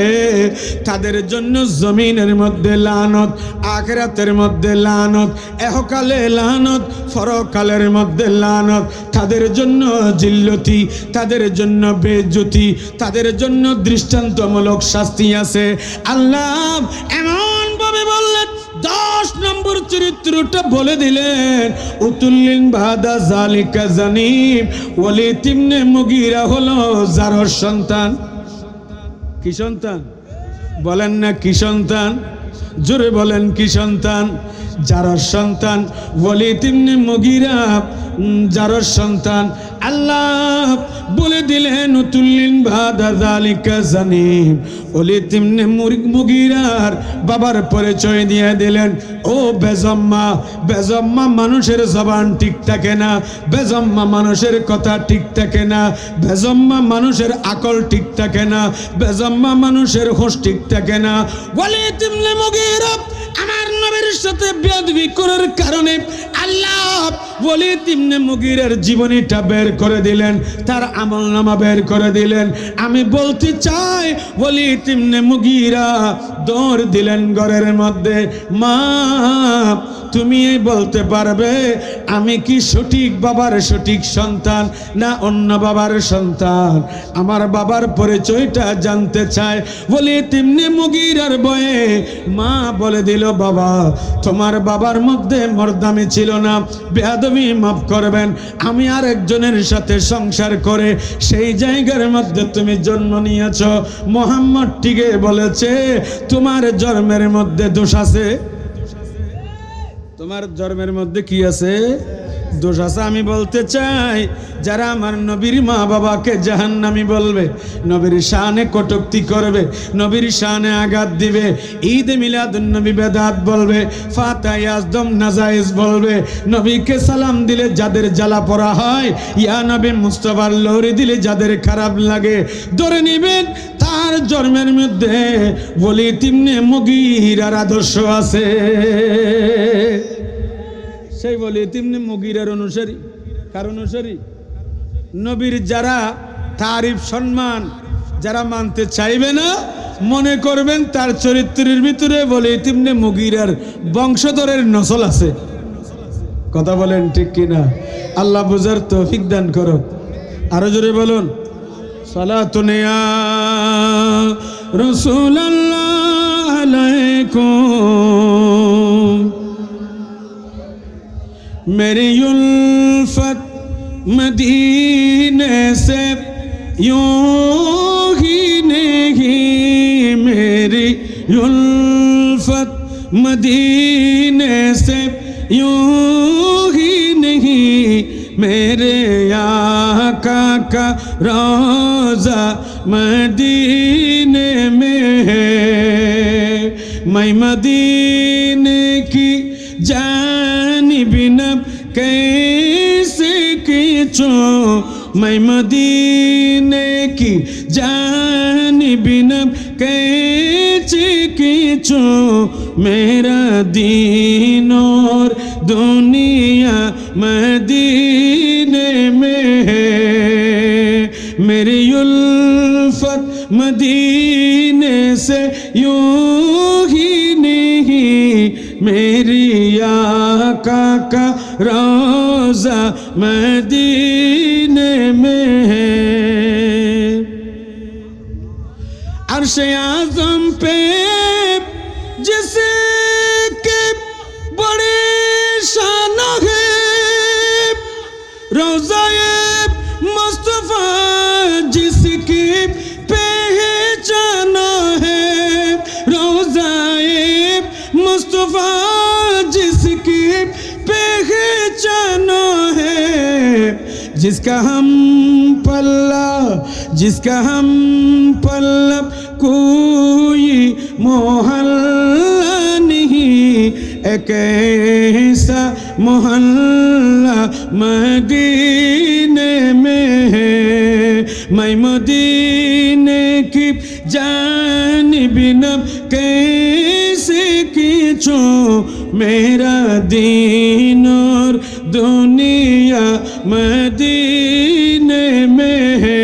S1: তাদের জন্য জমিনের মধ্যে লানত, আখিরাতের মধ্যে লানত, ইহকালে লানত, পরকালের মধ্যে লানত। তাদের জন্য জিল্লতি, তাদের জন্য বেইজ্জতি, তাদের জন্য দৃষ্টান্তমূলক শাস্তি আছে। আল্লাহ এমন ভাবে বললেন, 10 নম্বর চরিত্রটা বলে দিলেন। উতুল্লিন বাদা জালিকা জানিব। ওয়ালিদ ইবনে মুগীরা হলো জারর সন্তান। কি সন্তান বলেন না? কি সন্তান? জোরে বলেন কি সন্তান? জারর সন্তান। ওয়ালিদ ইবনে মুগীরা জারর সন্তান। আল্লাহ বলে দিলেন উতুল্লিন বাদা যালিকা জানিব। ওয়ালিদ ইবনে মুগীরার বাবার পরিচয় দিয়ে দিলেন। ও বেজম্মা, বেজম্মা মানুষের জবান ঠিক থাকে না, বেজম্মা মানুষের কথা ঠিক থাকে না, বেজম্মা মানুষের আকল ঠিক থাকে না, বেজম্মা মানুষের হোশ ঠিক থাকে না। ওয়ালিদ ইবনে মুগীরা আমার নবীর সাথে বেয়াদবি করার কারণে আল্লাহ ওয়ালিদ ইবনে মুগীরার জীবনীটা বের করে দিলেন, তার আমলনামা বের করে দিলেন। আমি বলতে চাই, ওয়ালিদ ইবনে মুগীরা দৌড় দিলেন ঘরের মধ্যে। মা, তুমি বলতে পারবে আমি কি সঠিক বাবার সঠিক সন্তান না অন্য বাবার সন্তান? আমার বাবার পরিচয়টা জানতে চাই। ওয়ালিদ ইবনে মুগীরার বয়ে মা বলে দিল, বাবা তোমার বাবার মধ্যে মর্দামি ছিল না, বেয়াদবি মাফ করবেন, আমি আর একজনের সাথে সংসার করে সেই জায়গার মধ্যে তুমি জন্ম নিয়েছ। মুহাম্মদ টিকে বলেছে তোমার জন্মের মধ্যে দোষ আছে। তোমার জন্মের মধ্যে কি আছে? দোষ আছে। আমি বলতে চাই, যারা আমার নবীর মা বাবাকে জাহান্নামী বলবে, নবীর শানে কটূক্তি করবে, নবীর শানে আঘাত দিবে, ঈদ মিলাদুন নবী বেদাত বলবে, ফাতিহা ইয়াজদম নাজায়েজ বলবে, নবীকে সালাম দিলে যাদের জ্বালা পড়া হয়, ইয়া নবী মুস্তাফার লহরি দিলে যাদের খারাপ লাগে, ধরে নিবেন তার জন্মের মধ্যে ওয়ালিদ ইবনে মুগীরার আদর্শ আছে। সেই ওয়ালিদ ইবনে মুগীরার অনুসারী। কার অনুসারী? নবীর যারা তারিফ সম্মান যারা মানতে চাইবে না, মনে করবেন তার চরিত্রের ভিতরে ওয়ালিদ ইবনে মুগীরার বংশধরের নসল আছে। কথা বলেন ঠিক কিনা? আল্লাহ বুঝার তৌফিক দান করো। আরো জোরে বলুন, সালাতুন ইয়া রাসূলুল্লাহ আলাইকুম। मेरी उल्फत मदीने से यूं ही नहीं, मेरी उल्फत मदीने से यूं ही नहीं, मेरे आका का रोज़ा मदीने में है। मैं मदीने की जानिबिनब कैसे खींचो, मैं मदीने की जानिबिनब कैसे खींचो, मेरा दीन और दुनिया मदीने में है। मेरी उल्फत मदीने से यूं ही नहीं, मेरी आका का रोज़ा मदीने में है। अर्श-ए आज़म पे जिसके बड़ी शान है, रोज़ा-ए मुस्तफ़ा जिसकी पहचान है, रोज़ा-ए मुस्तफ़ा जिसकी पहचान है, जिसका हम पल्लव कोई मोहल्ला नहीं, एक ऐसा मोहल्ला मदीने में है, मैं मदीने की जानिब नब कैसे खींचूं, मेरा दीन और दुनिया मदीने में है,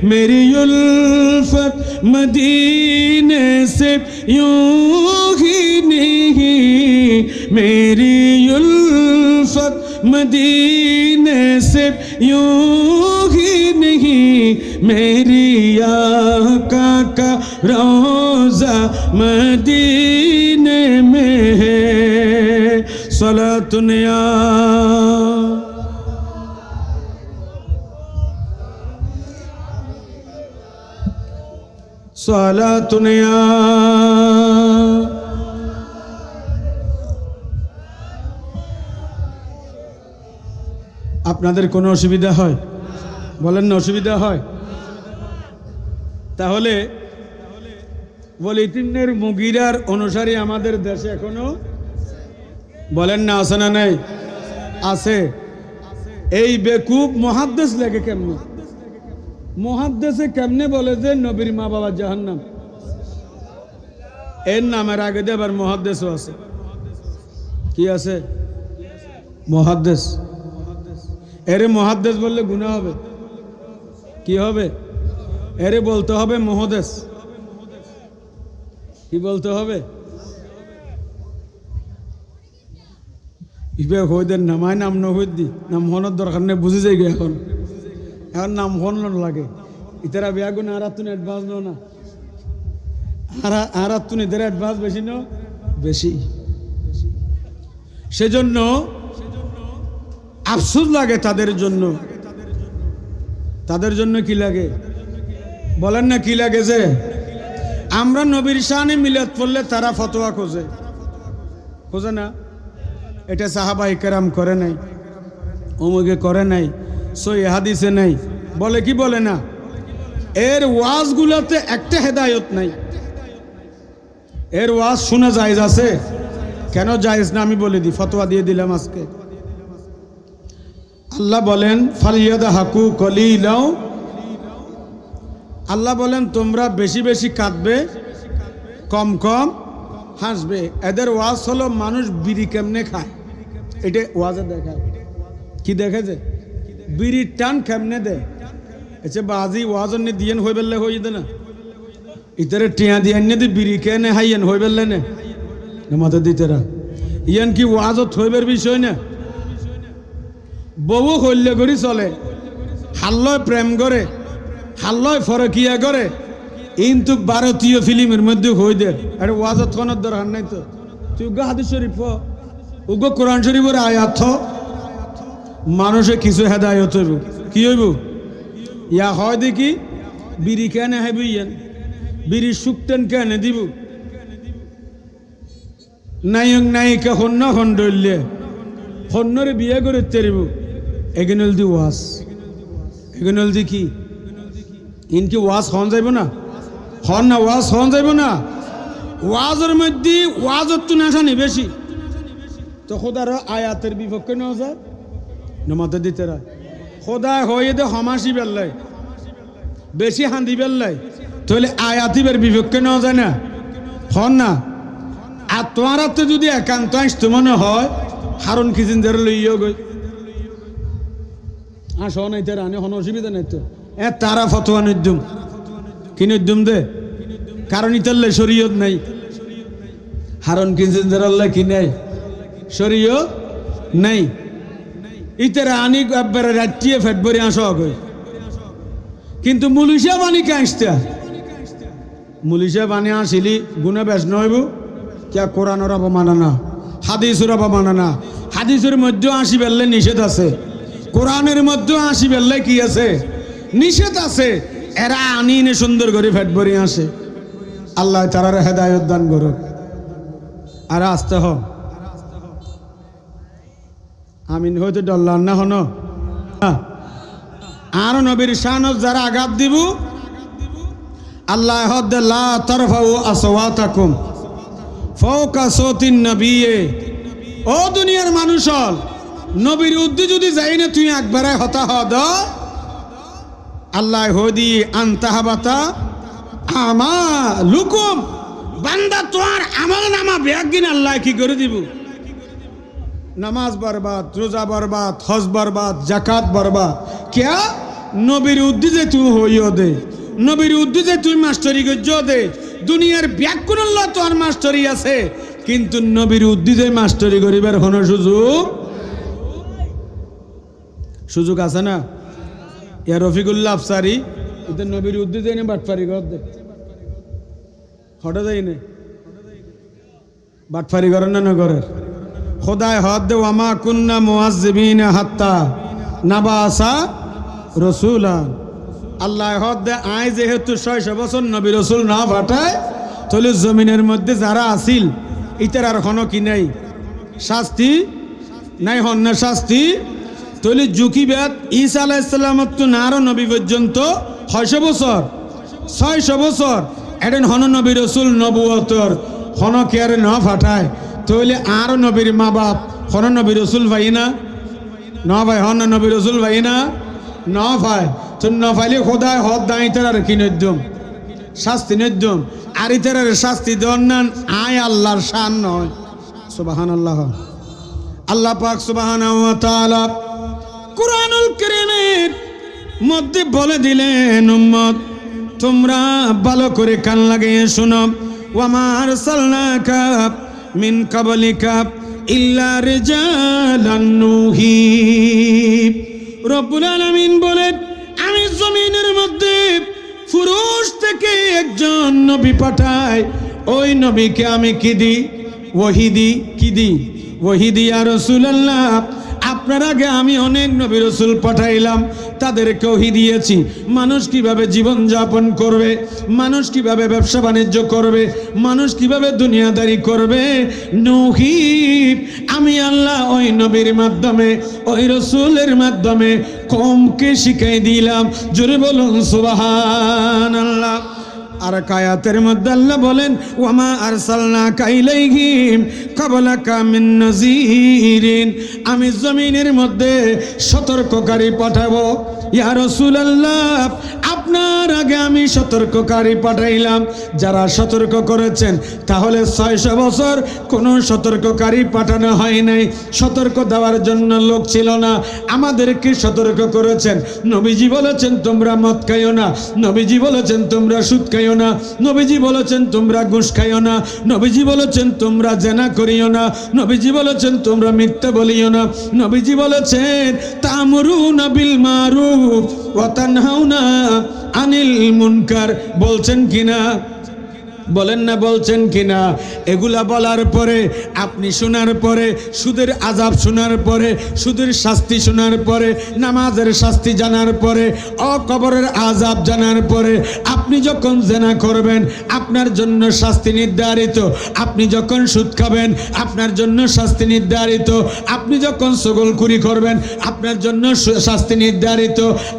S1: मेरी उल्फत मदीने से यूं ही नहीं, मेरी उल्फत मदीने से यूं ही नहीं, मेरी आका का रोज़ा मदीने में है। सलातुन या सलातुन या আপনাদের কোনো অসুবিধা হয়? বলেন না অসুবিধা হয়? তাহলে ওয়ালিদ ইবনে মুগীরার অনুসারী আমাদের দেশে এখনো বলেন না আছে না নাই? আছে। এই বেকুব মুহাদ্দিস লেখে কেমনে? মুহাদ্দিসে কেমনে বলে যে নবীর মা বাবা জাহান্নাম? এর নামের আগে দিয়ে আবার মুহাদ্দিসও আছে। কি আছে? মুহাদ্দিস। এরে মুহাদ্দিস বললে গুনাহ হবে। কি হবে? এরে বলতে হবে মুহাদ্দিস। কি বলতে হবে? ইবে হইদের নামায় নাম নহইদ দি নাম হনর দরকার নেই, বুঝে যাই এখন। এখন নাম হন লাগে ইতারা বিয়া গুণ আর তুন অ্যাডভান্স নো না, আর তুন এদের অ্যাডভান্স বেশি নো বেশি। সেজন্য আফসোস লাগে তাদের জন্য। তাদের জন্য কি লাগে বলেন না? কি লাগে যে আমরা নবীর শানে মিলাদ পড়লে তারা ফতোয়া খোঁজে, খোঁজে না? এটা সাহাবায়ে কেরাম করে নাই, অমুকে করে নাই, সই হাদিসে নাই, বলে কি বলে না? এর ওয়াজগুলোতে একটা হেদায়ত নাই। এর ওয়াজ শোনা জায়েজ আছে? কেন জায়েজ না আমি বলে দিই, ফতোয়া দিয়ে দিলাম আজকে। আল্লাহ বলেন ফালিয়াদহাকু কলিলাও, আল্লাহ বলেন তোমরা বেশি বেশি কাঁদবে, কম কম হাসবে। এদের ওয়াজ হলো মানুষ বিড়ি কেমনে খায়, এটা ওয়াজে দেখায়। কি দেখেছে? বিড়ির টান কেমনে দেয়। আচ্ছা বাজি ওয়াজ অন্য দিয়েন হয়ে বেললে হয়ে যেত না, ইতারে টিয়া দিয়ে দি বিড়ি কেনে হাইয়েন হয়ে বেললে না মাথা দিতেরা ইয়ান কি ওয়াজত হইবার বিষয় না? বহু হল্য করি চলে, হাল্লয় প্রেম করে, হাল্লয় ফরকিয়া করে, কিন্তু ভারতীয় ফিল্মের মধ্যে হই দে আরে ওয়াজত কোনের দরকার নাই। তো তুই উগ্র হাদিস শরীফ, উগ্র কোরআন শরীফের আয়াত, মানুষে কিছু হেদায়ত হইব। কি হইব? ইয়া হয় দেখি বিড়ি কেনে হাইব, ইয়ান বিড়ি শুকতেন কেনে দিব, নায়ক নায়িকা হন্য হন্ডলে হন্যরে বিয়ে করে তেরিব, এগেনল দি ওয়াজ, এগেনল দি কি ইনকি ওয়াজ হন যাইব না? হন না ওয়াজ হন যাইব না? ওয়াজের মধ্যে ওয়াজত তো নাশানি বেশি, তো খোদার আয়াতের বিপক্ষে নেওয়া যায় নমাতে দিতে রা খোদায় হয়ে দে হমাসি বেল্লাই বেশি হান্দি বেল্লাই, তাহলে আয়াতিবের বিপক্ষে নেওয়া যায় না? হন না? আর তোমার হাতে যদি একান্ত আসতো মনে হয় হারুন খিচিন ধরে লইও গই আস নাই তার আনে হন অসুবিধা নাই তো। তারা ফতোয়া নিদ্যুম কি নিদ্যুম দে, কারণ ইতাল্লে শরীয়ত নাই। হারুন খিচিন ধরে কি নাই? শরীয়ত নাই। ইতারা আনি একবারে রাত্রিয়ে ফেট ভরে আসো গই, কিন্তু মুলিশা বাণী কে আসতে, মুলিশা বাণী আসিলি গুণা বেশ নইব। কে কোরআনের অবমাননা, হাদিসের অবমাননা। হাদিসের মধ্যে আসি বেললে নিষেধ আছে, কোরআনের মধ্যে আসি বেললে কি আছে? নিষেধ আছে। এরা আনি নে সুন্দর করে ফেট ভরে আসে। আল্লাহ তারার হেদায়ত দান করুক। আর আসতে হ আমিন হয়তো ডল্লার না হন। আর নবীর শানত যারা আঘাত দিব, আল্লাহ লা তারফাউ আসওয়াতাকুম ফাওকা সাওতিন নবিয়ে, ও দুনিয়ার মানুষ হল নবীর উদ্দি যদি যাই না তুই একবারে হতা হদ আল্লাহ হদি আন্তাহাবাতা আমা লুকুম বান্দা তোর আমল নামা ব্যাগিন আল্লাহ কি করে দিব নামাজ বরবাদ রোজা বরবাদ হজ বরবাদ জাকাত বরবাদ क्या নবীর উদ্দি যে তুই হইও দে নবীর উদ্দি যে তুই মাস্টারি গজ্জ দে দুনিয়ার ব্যাকুল আল্লাহ তোর মাস্টারি আছে কিন্তু নবীর উদ্দি যে মাস্টারি করিবার কোনো সুযোগ আছে না ইয়া রফিকুল্লাহ আফসারি এটা নবীর উদ্দি যে বাটফারি কর দে হঠাৎ যাই না বাটফারি করেন না নগরের খোদায় হদ দে ওয়ামা কুন্না মুআজ্জিবিনা হাত্তা নাবাসা রাসূলান আল্লাহ হদ দে আয় যেহেতু 600 বছর নবী রাসূল না পাঠায় তাহলে জমিনের মধ্যে যারা আসিল ইতার আর কোনো কি নাই শাস্তি নাই হন না শাস্তি তাহলে জুকিবাত ঈসা আলাইহিস সালাম তো নারো নবী পর্যন্ত 600 বছর এডেন হন নবী রাসূল নবুয়তর হন কেয়ারে না পাঠায় তাহলে আর নবীর মা বাপ হন নবী রাসূল ভাই না ভাই হন নবী রাসূল ভাই না ভাই তো না ভাইলে খোদায় হদ দাইতার আর কি নদ্যম শাস্তি নদ্যম আর ইতার শাস্তি দেন না আয় আল্লাহর শান নয় সুবহানাল্লাহ আল্লাহ পাক সুবহানাহু ওয়া তাআলা কুরআনুল কারীমের মধ্যে বলে দিলেন উম্মত তোমরা ভালো করে কান লাগিয়ে শোনো ওয়ামা আরসালনাকা মিন কাবলিকা ইল্লা রিজালান নুহি রব্বুল আলামিন বলেন আমি জমিনের মধ্যে পুরুষ থেকে একজন নবী পাঠাই ওই নবীকে আমি কি দিই ওহী দি ইয়া রাসূলুল্লাহ আপনার আগে আমি অনেক নবী রাসূল পাঠাইলাম তাদেরকে ওহী দিয়েছি মানুষ কিভাবে জীবন যাপন করবে মানুষ কিভাবে ব্যবসা বাণিজ্য করবে মানুষ কিভাবে দুনিয়াদারি করবে নুহি আমি আল্লাহ ওই নবীর মাধ্যমে ওই রাসূলের মাধ্যমে কওমকে শিখাই দিলাম জোরে বলুন সুবহানাল্লাহ আর কায়াতের মধ্যে আল্লাহ বলেন ওয়ামা আরসালনাকা ইলাইহিম কাবলাকা মিন নাযীরিন আমি জমিনের মধ্যে সতর্ককারী পাঠাবো ইয়া রাসূলুল্লাহ আপনার আগে আমি সতর্ককারী পাঠাইলাম যারা সতর্ক করেছেন তাহলে 600 বছর কোনো সতর্ককারী পাঠানো হয় নাই সতর্ক দেওয়ার জন্য লোক ছিল না আমাদেরকে সতর্ক করেছেন নবীজি বলেছেন তোমরা মদ খাইও না নবীজি বলেছেন তোমরা সুদ খাইও না নবীজি বলেছেন তোমরা ঘুষ খাইও না নবীজি বলেছেন তোমরা জেনা করিও না নবীজি বলেছেন তোমরা মিথ্যা বলিও না নবীজি বলেছেন তা'মুরুনা বিল মারুফ ওয়া তানহাউনা আনিল মুনকার বলছেন কিনা বলেন না বলছেন কিনা এগুলা বলার পরে আপনি শোনার পরে সুদের আযাব শোনার পরে সুদের শাস্তি শোনার পরে নামাজের শাস্তি জানার পরে কবরের আযাব জানার পরে আপনি যখন জেনা করবেন আপনার জন্য শাস্তি নির্ধারিত আপনি যখন সুদ খাবেন আপনার জন্য শাস্তি নির্ধারিত আপনি যখন ছগলখুরি করবেন আপনার জন্য শাস্তি নির্ধারিত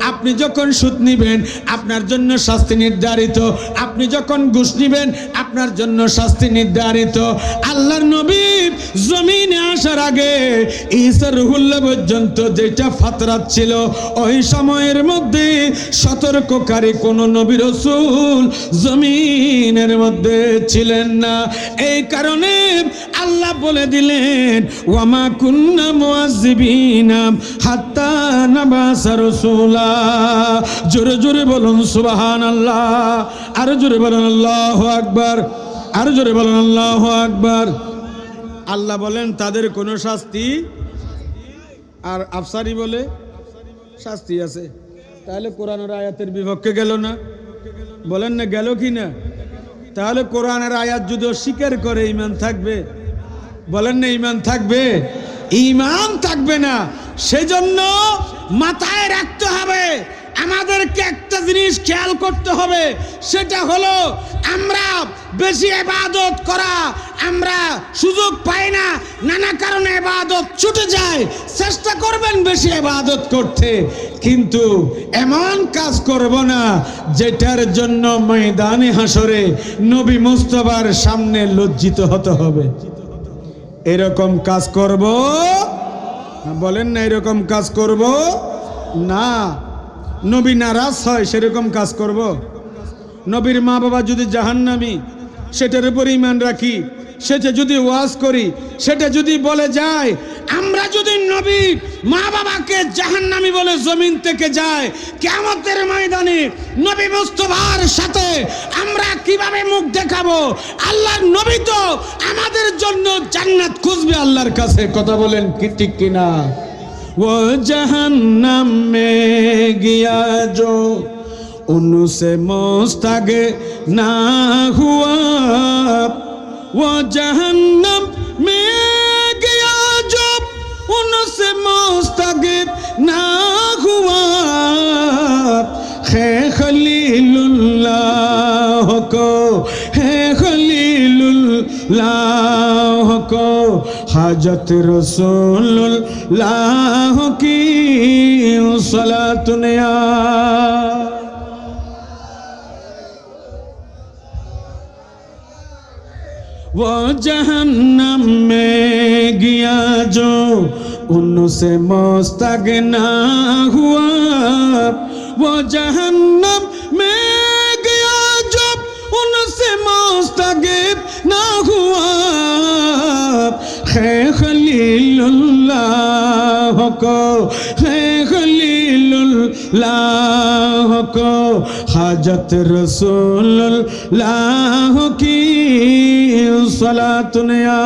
S1: আপনি যখন সুদ নিবেন আপনার জন্য শাস্তি নির্ধারিত আপনি যখন ঘুষ নিবেন আপনার জন্য শাস্তি নির্ধারিত আল্লাহর নবী জমিনে আসার আগে ঈসা রুহুল্লাহ পর্যন্ত যেটা ফাতরাত ছিল ওই সময়ের মধ্যে সতর্ককারী কোন নবী রাসূল জমিনের মধ্যে ছিলেন না এই কারণে আল্লাহ বলে দিলেন ওয়ামা কুন্না মুআজ্জিবিনা হাত্তা নাবাসা রাসূলা জোরে জোরে বলুন সুবহানাল্লাহ আর জোরে বলুন আল্লাহু আকবার আর জোরে বলুন আল্লাহু আকবার আল্লাহ বলেন তাদের কোনো শাস্তি আর আফসারি বলে শাস্তি আছে তাহলে কোরআনের আয়াতের বিপক্ষে গেল না বলেন না গেল কি না তাহলে কোরআনের আয়াত যদি স্বীকার করে ঈমান থাকবে বলেন না ঈমান থাকবে ঈমান থাকবে না সেজন্য মাথায় রাখতে হবে আমাদেরকে একটা জিনিস খেয়াল করতে হবে সেটা হলো আমরা বেশি ইবাদত করা আমরা সুযোগ পাই না নানা কারণে ইবাদত ছুটে যায় চেষ্টা করবেন বেশি ইবাদত করতে কিন্তু এমন কাজ করব না যেটার জন্য ময়দানে হাসরে নবী মুস্তাফার সামনে লজ্জিত হতে হবে এরকম কাজ করব বলেন না, এরকম কাজ করব না। নবী নারাজ হয় সেরকম কাজ করব? নবীর মা বাবা যদি জাহান্নামী সেটার উপর ঈমান রাখি, সেটা যদি ওয়াজ করি, সেটা যদি বলে যায়, আমরা যদি নবী মা বাবাকে জাহান্নামী বলে জমিন থেকে যায়, কিয়ামতের ময়দানে নবী মুস্তাফার সাথে আমরা কিভাবে মুখ দেখাবো? আল্লাহর নবী তো আমাদের জন্য জান্নাত খুঁজবে আল্লাহর কাছে। কথা বলেন কি ঠিক কিনা? वो जहन्नम में गया जो उनसे मुस्तगे ना हुआ, वो जहन्नम में गया जो उनसे मुस्तगे ना हुआ। है खलीलुल्लाह को, है खलीलुल्लाह को हाजत रसूलुल्लाह की सलातुनिया। वो जहन्नम में गया जो उनसे मुस्तगना हुआ, वो जहन्नम में गया जो उनसे मुस्तगिब ना हुआ। है खलीलुल्लाह को, है खलीलुल्लाह को हाजत रसूलुल्लाह की सलातुनिया।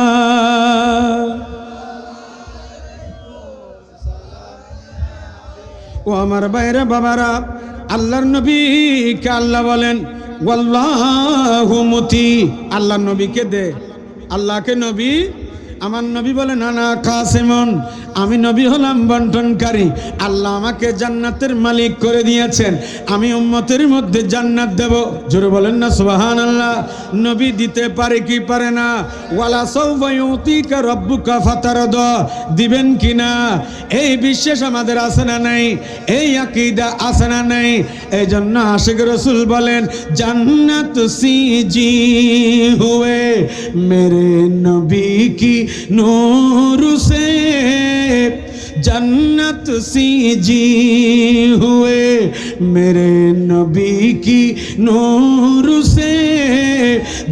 S1: ও আমার বাইরে বাবারা, আল্লাহর নবীকে আল্লাহ বলেন ওয়াল্লাহু মুতি, আল্লাহর নবীকে দে। আল্লাহকে নবী, আমার নবী বলেন আনা কাসিমুন, আমি নবী হলাম বন্টনকারী। আল্লাহ আমাকে জান্নাতের মালিক করে দিয়েছেন, আমি উম্মতের মধ্যে জান্নাত দেব। জোরে বলেন না সুবহানাল্লাহ। নবী দিতে পারে কি পারে না? ওয়ালা সাউফা ইউতিকা রাব্বুকা ফাতারদা, দিবেন কিনা এই বিশ্বাস আমাদের আছে না নাই? এই আকীদা আছে না নাই? এই জন্য আশিক রাসূল বলেন জান্নাত সিজি হুয়ে মেরে নবী কি नूर से, जन्नत सीजी हुए मेरे नबी की नूर से।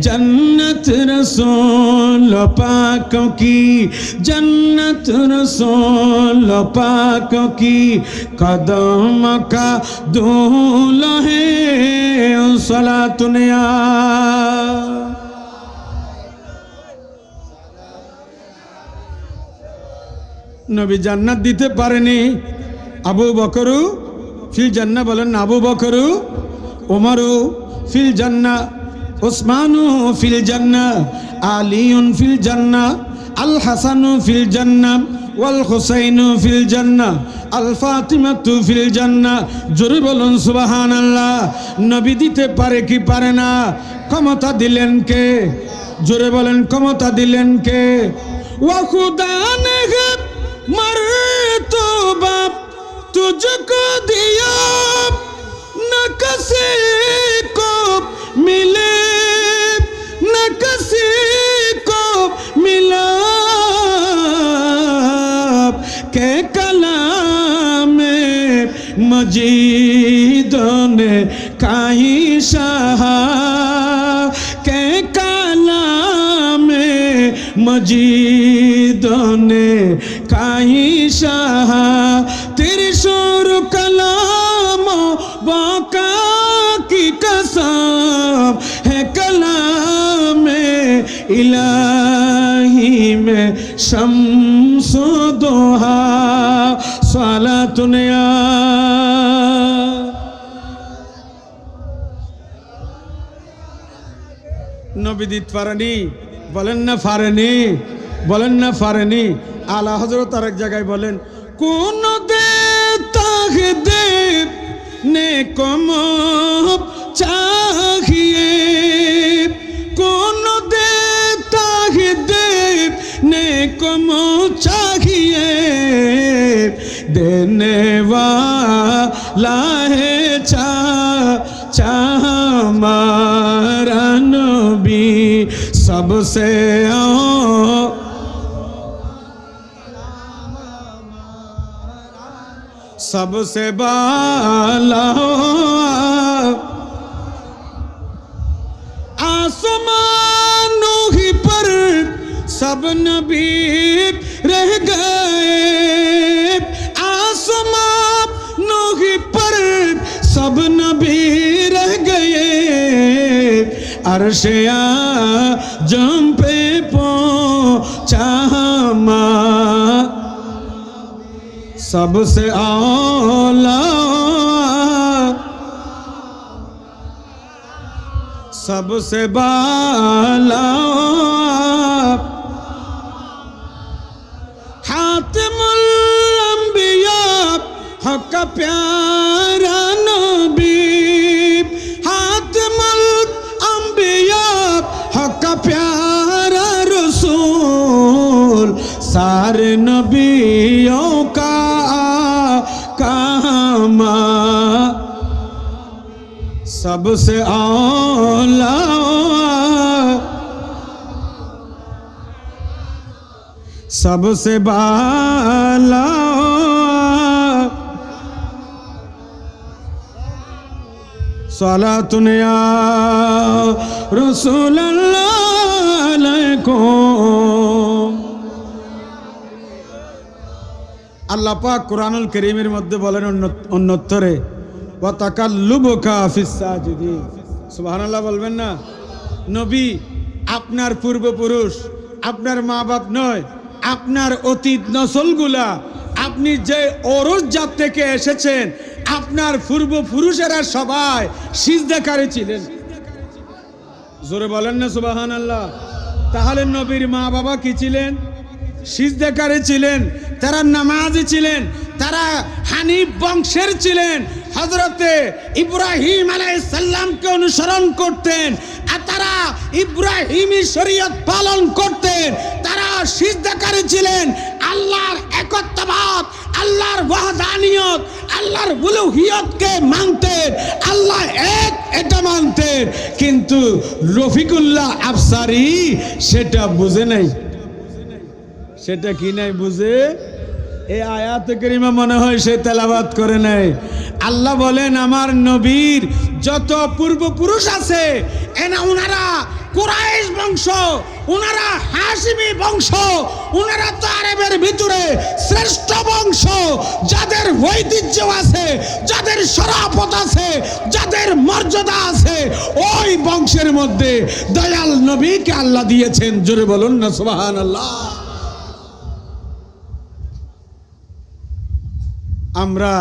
S1: जन्नत रसूल पाकों की, जन्नत रसूल पाकों की कदम का दूल्हा है सलातुनिया। নবী জান্নাত দিতে পারেনি। আবু বকরু ফিল জান্নাহ, বলেন আবু বকরু ওমরু ফিল জান্নাহ, উসমানু ফিল জান্নাহ, আলিউন ফিল জান্নাহ, আল হাসানু ফিল জান্নাহ, ওয়াল হুসাইনু ফিল জান্নাহ, আল ফাতিমাতু ফিল জান্নাহ। জোরে বলুন সুবহানাল্লাহ। নবী দিতে পারে কি পারে না? ক্ষমতা দিলেন কে? জোরে বলেন ক্ষমতা দিলেন কে? ওয়া খুদা ने मर्तबा तुझको दिया, न किसी को मिले, न किसी को मिला। के कलाम मजीद ने काई शाह, के कलाम मजीद ने काई शाह। तेरे शोर कलाम बाका की कसम है, कलाम इलाही में शम्सो दोहा सलातुनिया। নবী দিতে পারেনি, বলেন না পারেনি, বলেন না পারেনি। আলা হযরত আরেক জায়গায় বলেন কোন দেতা দে নে কম চাহিয়ে, কোন দেতা দে নে কম চাহিয়ে, দেনে वाला है हमारा नबी सबसे सबसे बाला आसमानों ही पर सब नबी रह गए, आसमानों ही पर सब नबी रह गए, अर्श आज़म पे पहुंचा सबसे आला, सबसे बाला हातिमुल अंबिया हक का प्यारा नबी, हातिमुल अंबिया हक का प्यारा रसूल, सारे नबियों का कामा सबसे आला, सबसे बाला सलातुन या रसूलल्लाह अलैकुम। আল্লাহ পাক কুরআনুল কারীমের মধ্যে বলেন অন্যত্তরে ওয়া তাকাল্লুবুকা ফিস সাজিদিন, সুবহানাল্লাহ বলবেন না? নবী আপনার পূর্বপুরুষ, আপনার মা বাপ নয়, আপনার অতীত নসলগুলা, আপনি যে ওরস জাত থেকে এসেছেন, আপনার পূর্বপুরুষেরা সবাই সিজদাকারী ছিলেন। জোরে বলেন না সুবহানাল্লাহ? তাহলে নবীর মা বাবা কি ছিলেন? সিজদাকারী ছিলেন, তারা নামাজি ছিলেন, তারা হানিফ বংশের ছিলেন, হযরতে ইব্রাহিম আলাইহিস সালামকে অনুসরণ করতেন, আর তারা ইব্রাহিমী শরীয়ত পালন করতেন, তারা সিজদাকারী ছিলেন, আল্লাহর একত্ববাদ, আল্লাহর ওয়াহদানিয়ত, আল্লাহর উলুহিয়তকে মানতেন, আল্লাহ এক এটা মানতেন। কিন্তু রফিকুল্লাহ আফসারি সেটা বুঝে নাই। সেটা কি নাই বুঝে? এই আয়াত কারিমা মনে হয় সে তেলাওয়াত করে নাই। আল্লাহ বলেন আমার নবীর যত পূর্বপুরুষ আছে ওনারা কুরাইশ বংশ, ওনারা হাশিমি বংশ, ওনারা তো আরবের ভিতরে শ্রেষ্ঠ বংশ, যাদের ঐতিহ্য আছে, যাদের শরাফত আছে, যাদের মর্যাদা আছে, ওই বংশের মধ্যে দয়াল নবীকে আল্লাহ দিয়েছেন। জোরে বলুন না সুবহানাল্লাহ। আমরা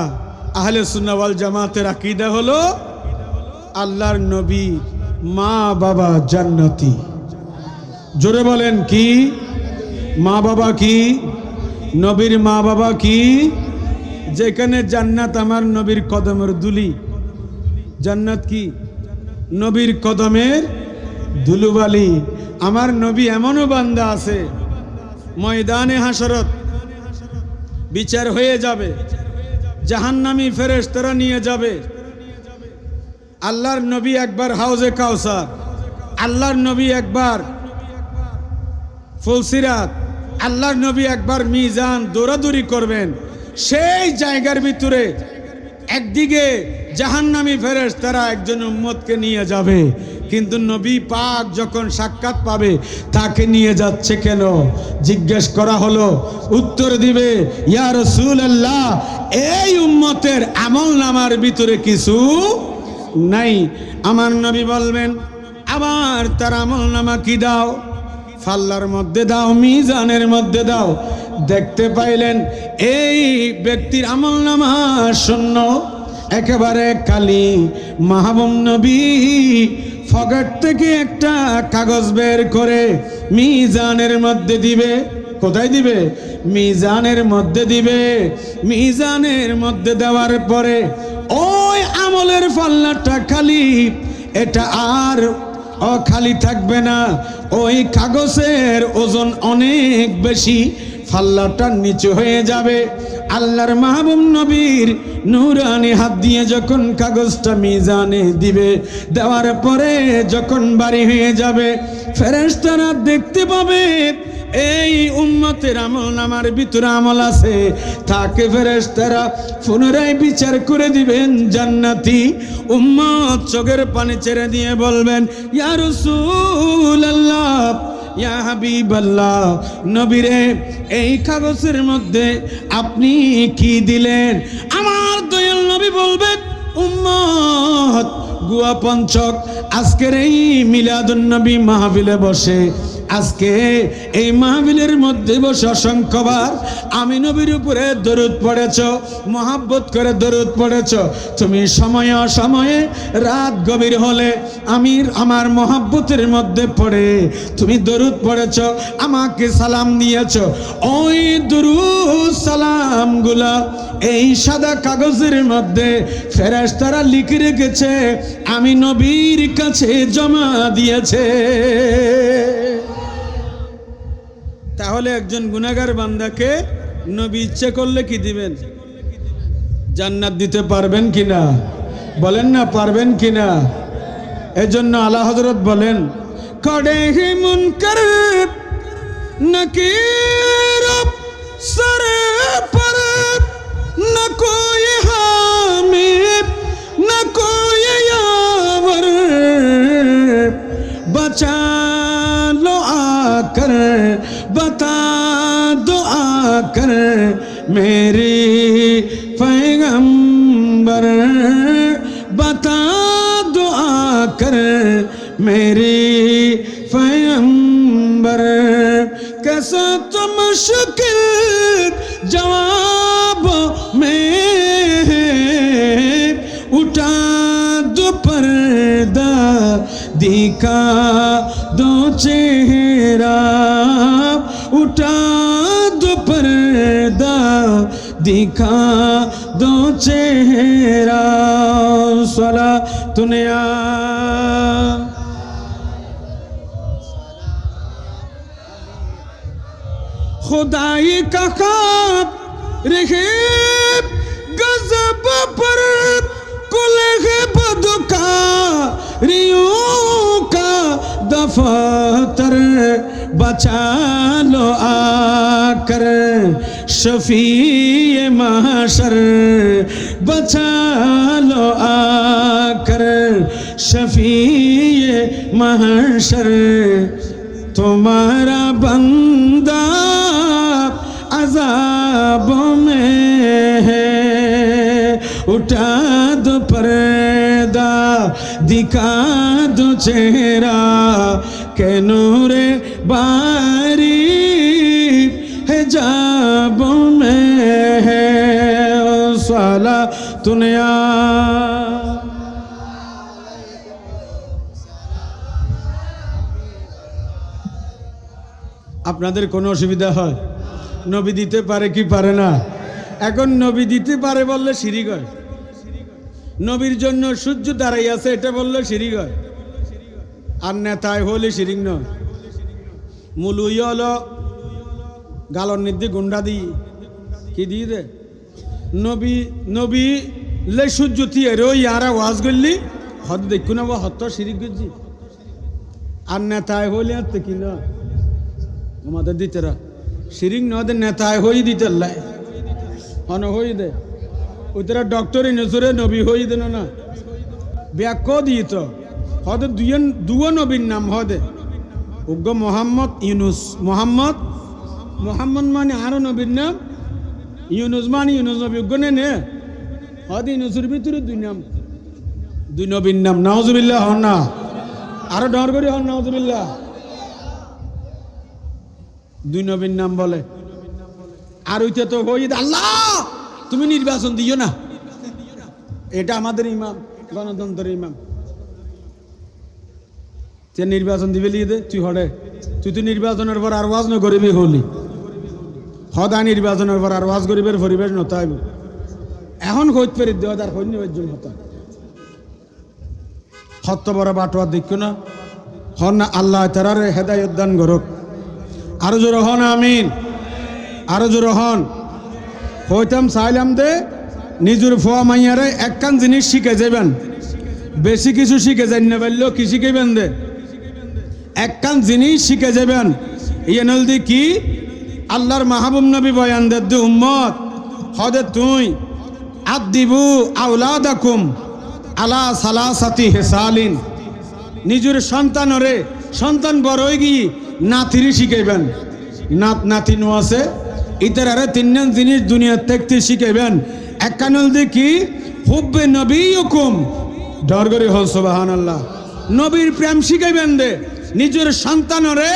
S1: আহলে সুন্নাহ ওয়াল জামাতের আকীদা হলো আল্লাহর নবী মা বাবা জান্নাতি। জোরে বলেন কি? মা বাবা কি? নবীর মা বাবা কি? যেখানে জান্নাত আমার নবীর কদমের ধুলি। জান্নাত কি? নবীর কদমের ধুলুবালি। আমার নবী এমনও বান্দা আছে ময়দানে হাসরত বিচার হয়ে যাবে, জাহান্নামী ফেরেশতারা নিয়ে যাবে। আল্লাহর নবী একবার হাউজে কাউসার, আল্লাহর নবী একবার ফুলসিরাত, আল্লাহর নবী একবার মিজান দৌড়াদৌড়ি করবেন। সেই জায়গার ভিতরে একদিকে জাহান্নামী ফেরেশতারা একজন উম্মতকে নিয়ে যাবে, কিন্তু নবী পাক যখন সাক্ষাৎ পাবে তাকে নিয়ে যাচ্ছে কেন জিজ্ঞেস করা হলো, উত্তর দিবে ইয়া রাসূলুল্লাহ এই উম্মতের আমলনামার ভিতরে কিছু নাই। আমার নবী বলবেন আবার তার আমলনামা কি দাও? ফাল্লার মধ্যে দাও, মিজানের মধ্যে দাও। দেখতে পাইলেন এই ব্যক্তির আমলনামা শূন্য, একেবারে খালি। মাহবুব নবী পকেট থেকে একটা কাগজ বের করে মিজানের মধ্যে দিবে। কোথায় দিবে? মিজানের মধ্যে দিবে। মিজানের মধ্যে দেওয়ার পরে ওই আমলের পাল্লাটা খালি, এটা আর খালি থাকবে না, ওই কাগজের ওজন অনেক বেশি, পাল্লাটা নিচু হয়ে যাবে। আল্লাহর মাহবুব নবীর নূরানি হাত দিয়ে যখন কাগজটা মিজানে দিবে, দেওয়ার পরে যখন বাড়ি হয়ে যাবে, ফেরেশতারা দেখতে পাবে এই উম্মতের আমল নামার ভিতরে আমল আছে, তাকে ফেরেশতারা পুনরায় বিচার করে দিবেন জান্নাতি। উম্মত চোখের পানি ছেড়ে দিয়ে বলবেন, ইয়া রাসূলুল্লাহ, ইয়া হাবিবাল্লাহ, নবীরে এই কাগজের মধ্যে আপনি কি দিলেন? আমার দয়াল নবী বলবেন, উম্মত গুয়া পঞ্চক আজকের এই মিলাদুন নবী মাহফিলে বসে, আজকে এই মাহফিলের মধ্যে বসে অসংখ্যবার আমি নবীর উপরে দরুদ পড়েছ, মহাব্বত করে দরুদ পড়েছ। তুমি সময়ে অসময়ে রাত গভীর হলে আমার মহাব্বতের মধ্যে পড়ে তুমি দরুদ পড়েছ, আমাকে সালাম দিয়েছ। ওই দরুদ সালামগুলা এই সাদা কাগজের মধ্যে ফেরেশতারা লিখে রেখেছে, আমি নবীর কাছে জমা দিয়েছে। তাহলে একজন গুনাহগার বান্দাকে নবী ইচ্ছে করলে কি দিবেন? জান্নাত দিতে পারবেন কিনা? বলেন না, পারবেন কিনা? এজন্য আলা হযরত বলেন, কড়ে হি মুনকার নাকির সরে পর না কোই হামি না কোই ইয়াওয়ার, बचा लो आकर बता दो आकर मेरी पैगंबर, बता दो आकर मेरी पैगंबर, कैसा तो मुश्किल जवाब में उठा दो पर्दा दिखा दो चेहरा, उठा दो पर्दा दिखा दो चेहरा, सला तूने खुदाई का ख्वाब रहे गज़ब पर कुल है बदका रियों का दफतर, बचा लो आकर शफीए महशर, बचा लो आकर शफीए महशर, तुम्हारा बंदा अज़ाब में है, उठा दो पर्दा दिखा दो चेहरा, के नूरे बारी हिजाब में है, साला तूने আপনাদের কোনো অসুবিধা হয়? নবী দিতে পারে কি পারে না? এখন নবী দিতে পারে বললে শিরিক হয়, নবীর জন্য সূর্য দাঁড়াই আছে এটা বললে শিরিক হয়, আর নেতায় হলে শিরিক নয়। মুলুই হলো গালর নির্দি গুন্ডা দিই কি দিয়ে দে নবী নবী লে সূর্য দিয়ে রো ইয়ারা ওয়াজ করলি হদ দেখু না হত শিরিক করছি, আর নেতায় হলে আর কি না আমাদের দিতেরা শিরিক নদের নেতায় হই দিতে লাই হন হই দে ওইতারা ডক্টর ইনসুরে নবী হই দেন না ব্যাক দিত হদে দুয়ো নবীর নাম হদে উগ্র মোহাম্মদ ইউনুস, মোহাম্মদ মোহাম্মদ মানে আরো নবীর নাম, ইউনুস মানে ইউনুস নবী উগ্র নে হদ ইউনুসের ভিতরে দুই নবীর নাম। নাউজুবিল্লাহ হন না, আরো ডর করি হন নাউজুবিল্লাহ। দুই নবীর নাম বলে আর ওইটা তো হই আল্লাহ তুমি নির্বাচন দিও না, এটা আমাদের ইমাম গণতন্ত্রের ইমাম, তুই নির্বাচন দিবে লিয়ে দে তুই হরে তুই তো নির্বাচনের পর আর ওয়াজ ন করিবি হলি হদা নির্বাচনের পর আর ওয়াজ করিবের পরিবেশ নতাইব এখন হইত পেরে দেওয়া তার হইনি ওইজন হতা হত্য বড় বাটোয়ার দেখো না হন না আল্লাহ তারারে হেদায়ত দান করুক। আরো জোর হন আমিন, আরো জোর হন। হইতাম চাইলাম দে নিজের ফোয়া মাইয়ারে একখান জিনিস শিখে যাবেন, বেশি কিছু শিখে যাই না পারলেও কি শিখেবেন দে একখান জিনিস শিখে যাবেন। ইয়ে নলদি কি আল্লাহর মাহবুব নবী বয়ান দে উম্মত হদে তুই আদিবু আওলাদাকুম আলা সালাসাতি হিসালিন নিজের সন্তানরে সন্তান বড় হয়ে গিয়ে নাতিরি শিখাইবেন নাতি নো আছে ইতারে তিনজন জিনিস দুনিয়া দেখতে শিখাইবেন একানল দেখি হুব্বে নবীকুম ডর করে হল সুবহানাল্লাহ নবীর প্রেম শিখাইবেন দে নিজের সন্তানরে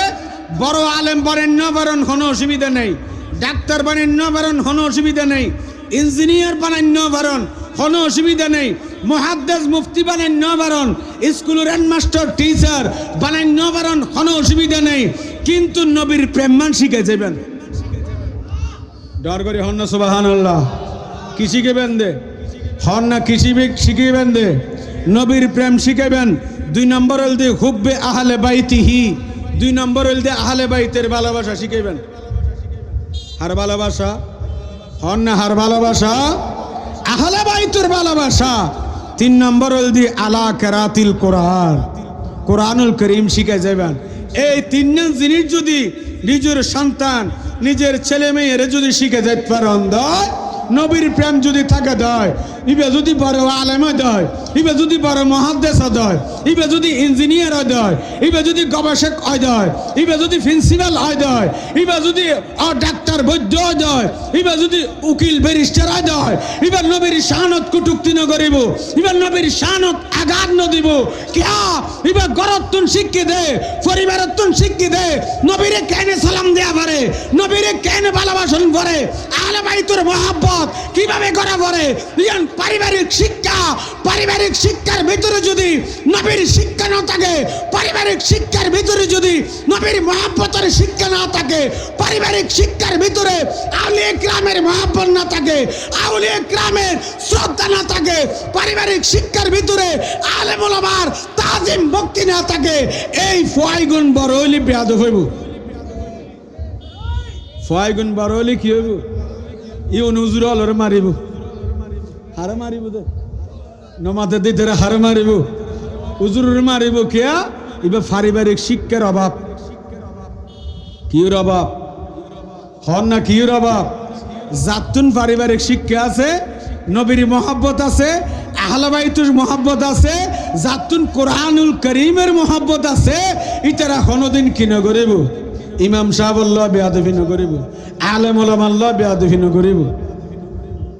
S1: বড় আলেম বানেন না বারণ কোনো অসুবিধা নেই ডাক্তার বানেন না বারণ কোনো অসুবিধা নেই ইঞ্জিনিয়ার বানেন না বারণ কোনো অসুবিধা নেই মুহাদ্দিস মুফতি বানেন না বারণ স্কুলের হেডমাস্টার টিচার বানেন না বারণ কোনো অসুবিধা নেই কিন্তু নবীর প্রেম মান শিখে যাবেন ডর করে হন না সুবহানাল্লাহ কি শিখাবেন দে হন না কৃষি শিখাবেন দে নবীর প্রেম শিখাবেন 2 নম্বর হল দে হুব্বে আহলে বাইতিহি 2 নম্বর হল দে আহলে বাইতের ভালোবাসা শিখাবেন হার ভালোবাসা হন না হার ভালোবাসা আহলে বাইতের ভালোবাসা 3 নম্বর হল দি আলা কিরাতিল কোরআন কোরআনুল করিম শিখে যাবেন এই 3 জিনিস যদি নিজের সন্তান নিজের ছেলে মেয়েরা যদি শিখে যেতে পারেন দয় নবীর প্রেম যদি থাকে দয় ইবে যদি বড় আলেম হয় ইবে যদি বড় মুহাদ্দিস হয় ইবে যদি ইঞ্জিনিয়ার হয় ইবে যদি গবেষক হয় ইবে যদি প্রিন্সিপাল হয় ইবে যদি ডাক্তার বৈদ্য হয় ইবে যদি উকিল ব্যারিস্টার হয় ইবে নবীর শানত কটূক্তি ন করিব ইবে নবীর শানত আঘাত ন দিব কিয়া ইবে গরতুন শিক্ষা দে পরিবারতুন শিক্ষা দে নবীরে কেনে সালাম দেয়া পারে নবীরে কেনে ভালোবাসন করে আহলে বাইতের মহব্বত কিভাবে করা পারে ইয়ান পারিবারিক শিক্ষার ভিতরে যদি নবীর শিক্ষা না থাকে পারিবারিক শিক্ষার ভিতরে যদি নবীর মহব্বতের শিক্ষা না থাকে পারিবারিক শিক্ষার ভিতরে আউলিয়া কিরামের মহব্বত না থাকে আউলিয়া কিরামের শ্রদ্ধা না থাকে পারিবারিক শিক্ষার ভিতরে আলেম ওলামার তাজিম ভক্তি না থাকে এই ফয়গুণ বড় হইলে বেয়াদব হইব ফয়গুণ বড় হইলে কি হইব ই অনুজুর হলরে মারিব হারে মারিব দে নমাতে দিতে হারে মারিব উজুরের মারিব কিয়া ইবে পারিবারিক শিক্ষার অভাব কির অভাব হন না কির অভাব জাতুন পারিবারিক শিক্ষা আছে নবীর মহব্বত আছে আহলে বাইতুর মহব্বত আছে জাতুন কোরআনুল করিমের মহব্বত আছে ইতারা কোনদিন কি না করিব ইমাম সাহেব আল্লাহ বেয়াদবি না করিব আলেম ওলামা আল্লাহ বেয়াদবি না করিব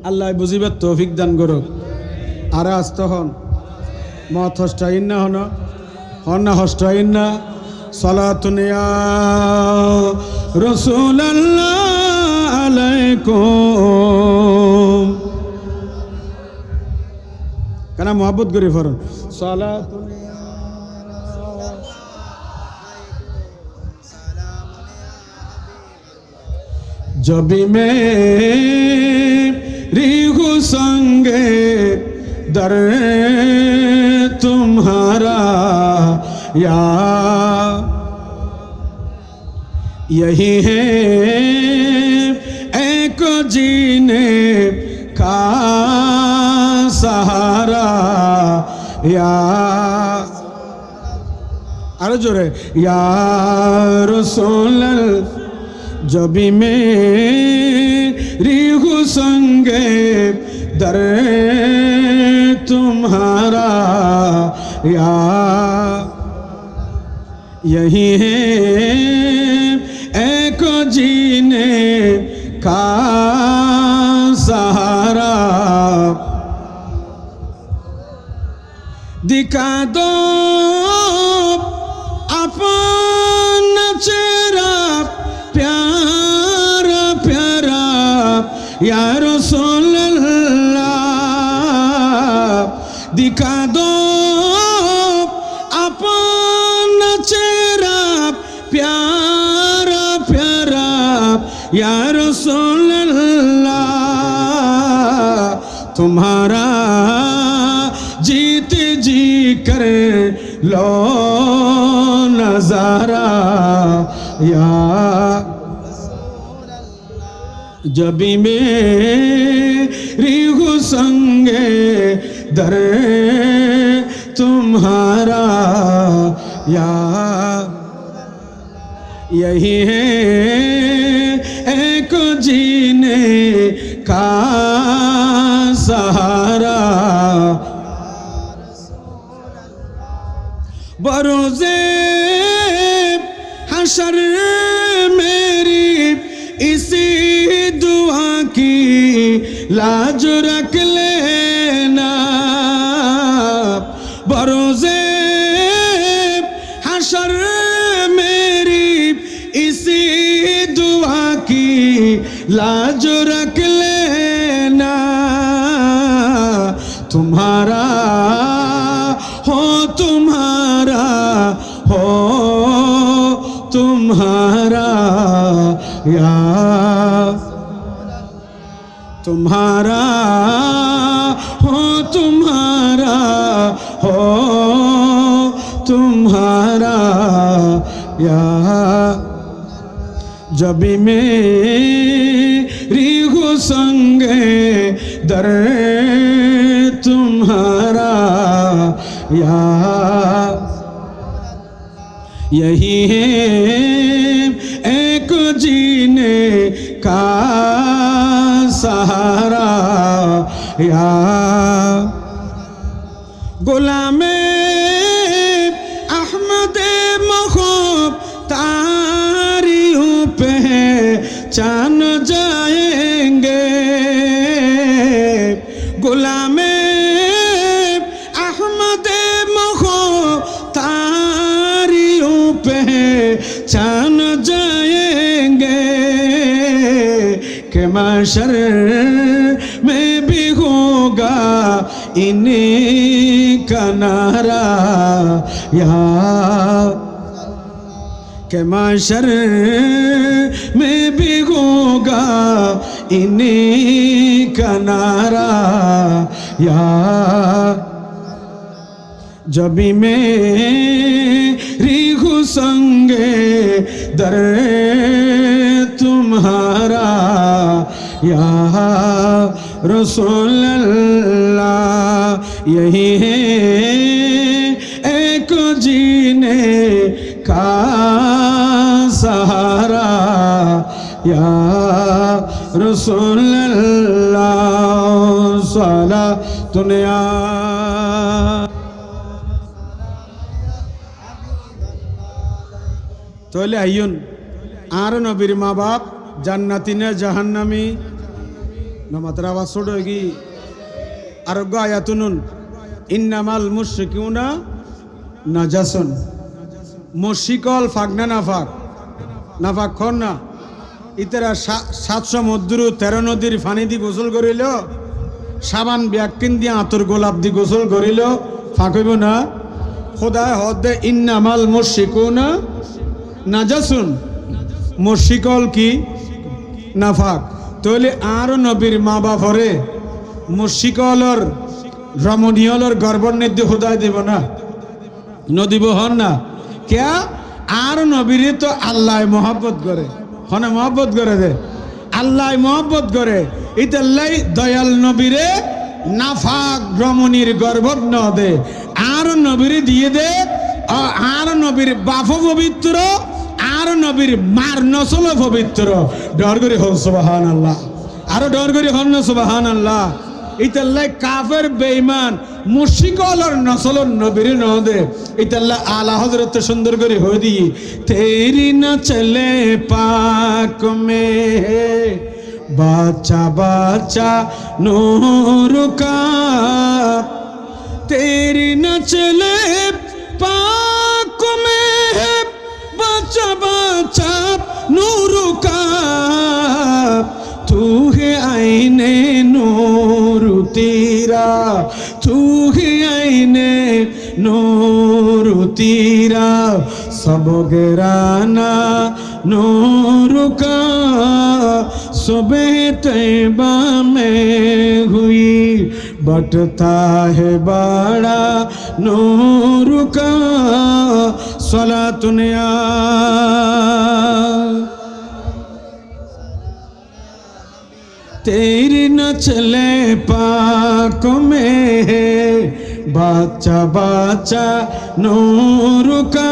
S1: আল্লাহ বুঝিবার তৌফিক দান করুক আর আস্ত হন মত হস্তাইন না হন না হস্তাইন না সালাতুন ইয়া রাসূলুল্লাহ আলাইকুম কানা মোহাব্বত করে ফরন সালাতুন जबी मेरी संगे दर तुम्हारा या यही है एक जीने का सहारा या अरे जोरे या रसूल जबी मेरी संगे दर तुम्हारा या यही है एक जीने का सहारा दिखा दो अपन चेहरा प्यारा प्यारा या रसूलल्लाह दिखा दो अपन चेहरा प्यारा प्यारा या रसूलल्लाह तुम्हारा जीत जी कर लो नजारा या जबी मेरी संगे दर तुम्हारा या यही है एक जीने का सहारा। बरोज़े हशर मेरी इसी दुआ की लाज रख लेना। बरोज़े हशर मेरी इसी दुआ की लाज रख लेना। तुम्हारा हो तुम्हारा हो तुम्हारा या तुम्हारा हो तुम्हारा हो तुम्हारा या। जब मेरी हो संगे दर तुम्हारा या। यही है एक जीने का सहारा या। गुलामे अहमदे मुख्तारियों पे चान जाएंगे। गुलामे अहमदे मुख्तारियों पे चान जाएंगे। के महशर में भी होगा इन्हीं का नारा या। के महशर में भी होगा इन्हीं का नारा या। जब मेरी हो संगे दर तुम्हारा या रसूल अल्लाह। यही है एक जीने का सहारा या रसूल अल्लाह। सला दुनिया तोले आयुन आर नबीर माँ बाप জান্নাতি না জাহান্নামী নমাত্রা আওয়াজ ছোটগি আরোগ্য আয়াতুনুন ইন্নামাল মুশরিকুনা নাজাসুন। মুশরিকল ফাগনা নাফাক নাফাক খন না ইতারা 700 মদ্দুরু 13 নদীর পানি দি গোসল করিল, সাবান ব্যাকিন দিয়ে আতর গোলাপ দি গোসল করিল, ফাঁকইব না। খোদায় হদে ইন্নামাল মুশরিকুনা নাজাসুন। মুশরিকল কি নাফাক। তাহলে আর নবীর মা বাপরে মুশরিকলর রমণীয়লর গর্বর নির্দে খোদায় দেব না নদীব হন না ক্যা। আর নবীরে তো আল্লাহ মহব্বত করে হনে মহব্বত করে দে আল্লাহ মহব্বত করে। ইতাল্লাই দয়াল নবীরে নাফাক রমণীর গর্বর ন দে আর নবীরে দিয়ে দে। আর নবীর বাপ পবিত্র আর নবীর মার নসল পবিত্র। ডর করে হন সুবহানাল্লাহ আরো ডর করে হন না সুবহানাল্লাহ। ইতাল্লাই কাফের বেঈমান মুশরিকলর নসলর নবীর ন দে। ইতাল্লাহ আলা হযরত সুন্দর করে হই দি তেরি না চলে পাক মে বাচ্চা বাচ্চা নূর কা। তেরি না চলে পাক মে बच्चा बच्चा नूर का। तू है आईने नूर तेरा, तू है आईने नूर तेरा। सब गिराना नूर का। सुबह तैबा में हुई बटता है बड़ा नूर का। सलातुन या तेरी न चले पाक में बाचा बाचा नूर का।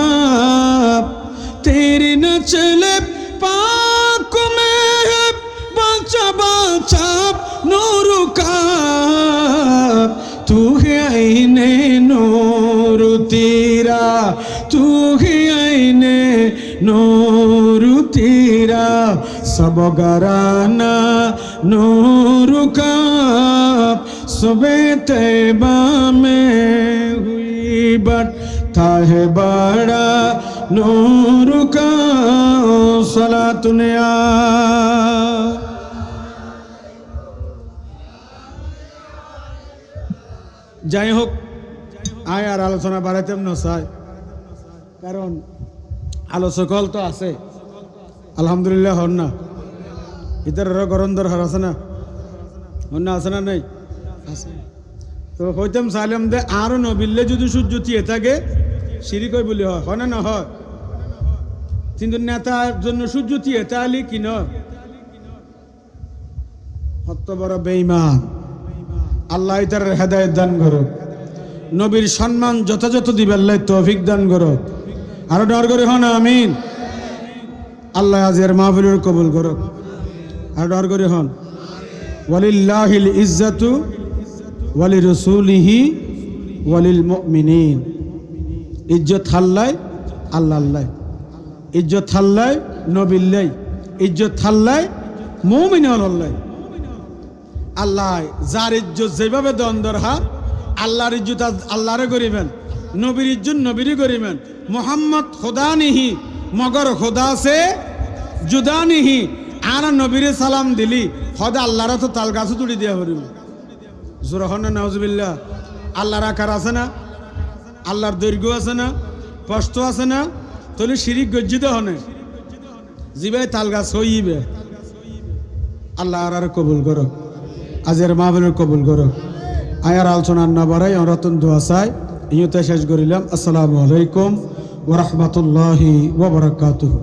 S1: तेरी न चले पाक में है बाचा बाचा नूर का तू है आईने नूर तेरा तू है आईने नूर तेरा सब घराना नूर का सुबह तैबा में हुई बट था है बड़ा नूर का सलातुनिया যাই হোক আয় আর আলোচনা বাড়াইতে না চাই কারণ আলোচক হল তো আছে আলহামদুলিল্লাহ হন না ইতার গরন্দর হার আছে না হন না আছে না নাই আছে তো হইতাম সালাম দে আরো নবিল্লে যদি সূর্য তিয়ে থাকে সিঁড়ি কই বলি হয় না না হয় কিন্তু নেতার জন্য সূর্য তিয়ে তাহলে কি নয় কত বড় বেঈমান আল্লাহ তার হেদায়েত দান করুক নবীর সম্মান যথাযথ দিবে আল্লাহ তৌফিক দান করুক আরো ডর করে হন আমিন আল্লাহ আজের মাহফিলের কবুল করুক আর ডর করে হন ওয়ালিল্লাহিল ইজ্জাতু ওয়ালি রাসূলিহি ওয়ালিল মুমিনিন ইজ্জত আল্লাহ আল্লাহ আল্লাহ ইজ্জত আল্লাহ নবিল্লাহ ইজ্জত আল্লাহ মুমিন আল্লাহ আল্লাহ যার ইজ্জত যেভাবে দেন দরকার আল্লাহর ইজ্জত আল্লাহরে করিবেন নবীর ইজ্জত নবীরই করিবেন মোহাম্মদ খোদা নিহি মগর খোদা সে জুদা নিহি আর নবীরে সালাম দিলি খোদা আল্লাহরা তো তাল গাছ তুলি দিয়া করিব জোরহন নাউজুবিল্লাহ আল্লাহর আকার আছে না আল্লাহর দৈর্ঘ্য আছে না কষ্ট আছে না তলি শিরিক গজ্জিত হনে জিবাই তাল গাছ হইবে আল্লাহ আর কবুল করো আজের মাহফিলের কবুল করো আয়ার আলোচনার না বাড়াই রতন দোয়া চাই ইয়তে শেষ করিলাম আসসালামু আলাইকুম ওয়া রাহমাতুল্লাহি ওয়া বারাকাতুহু।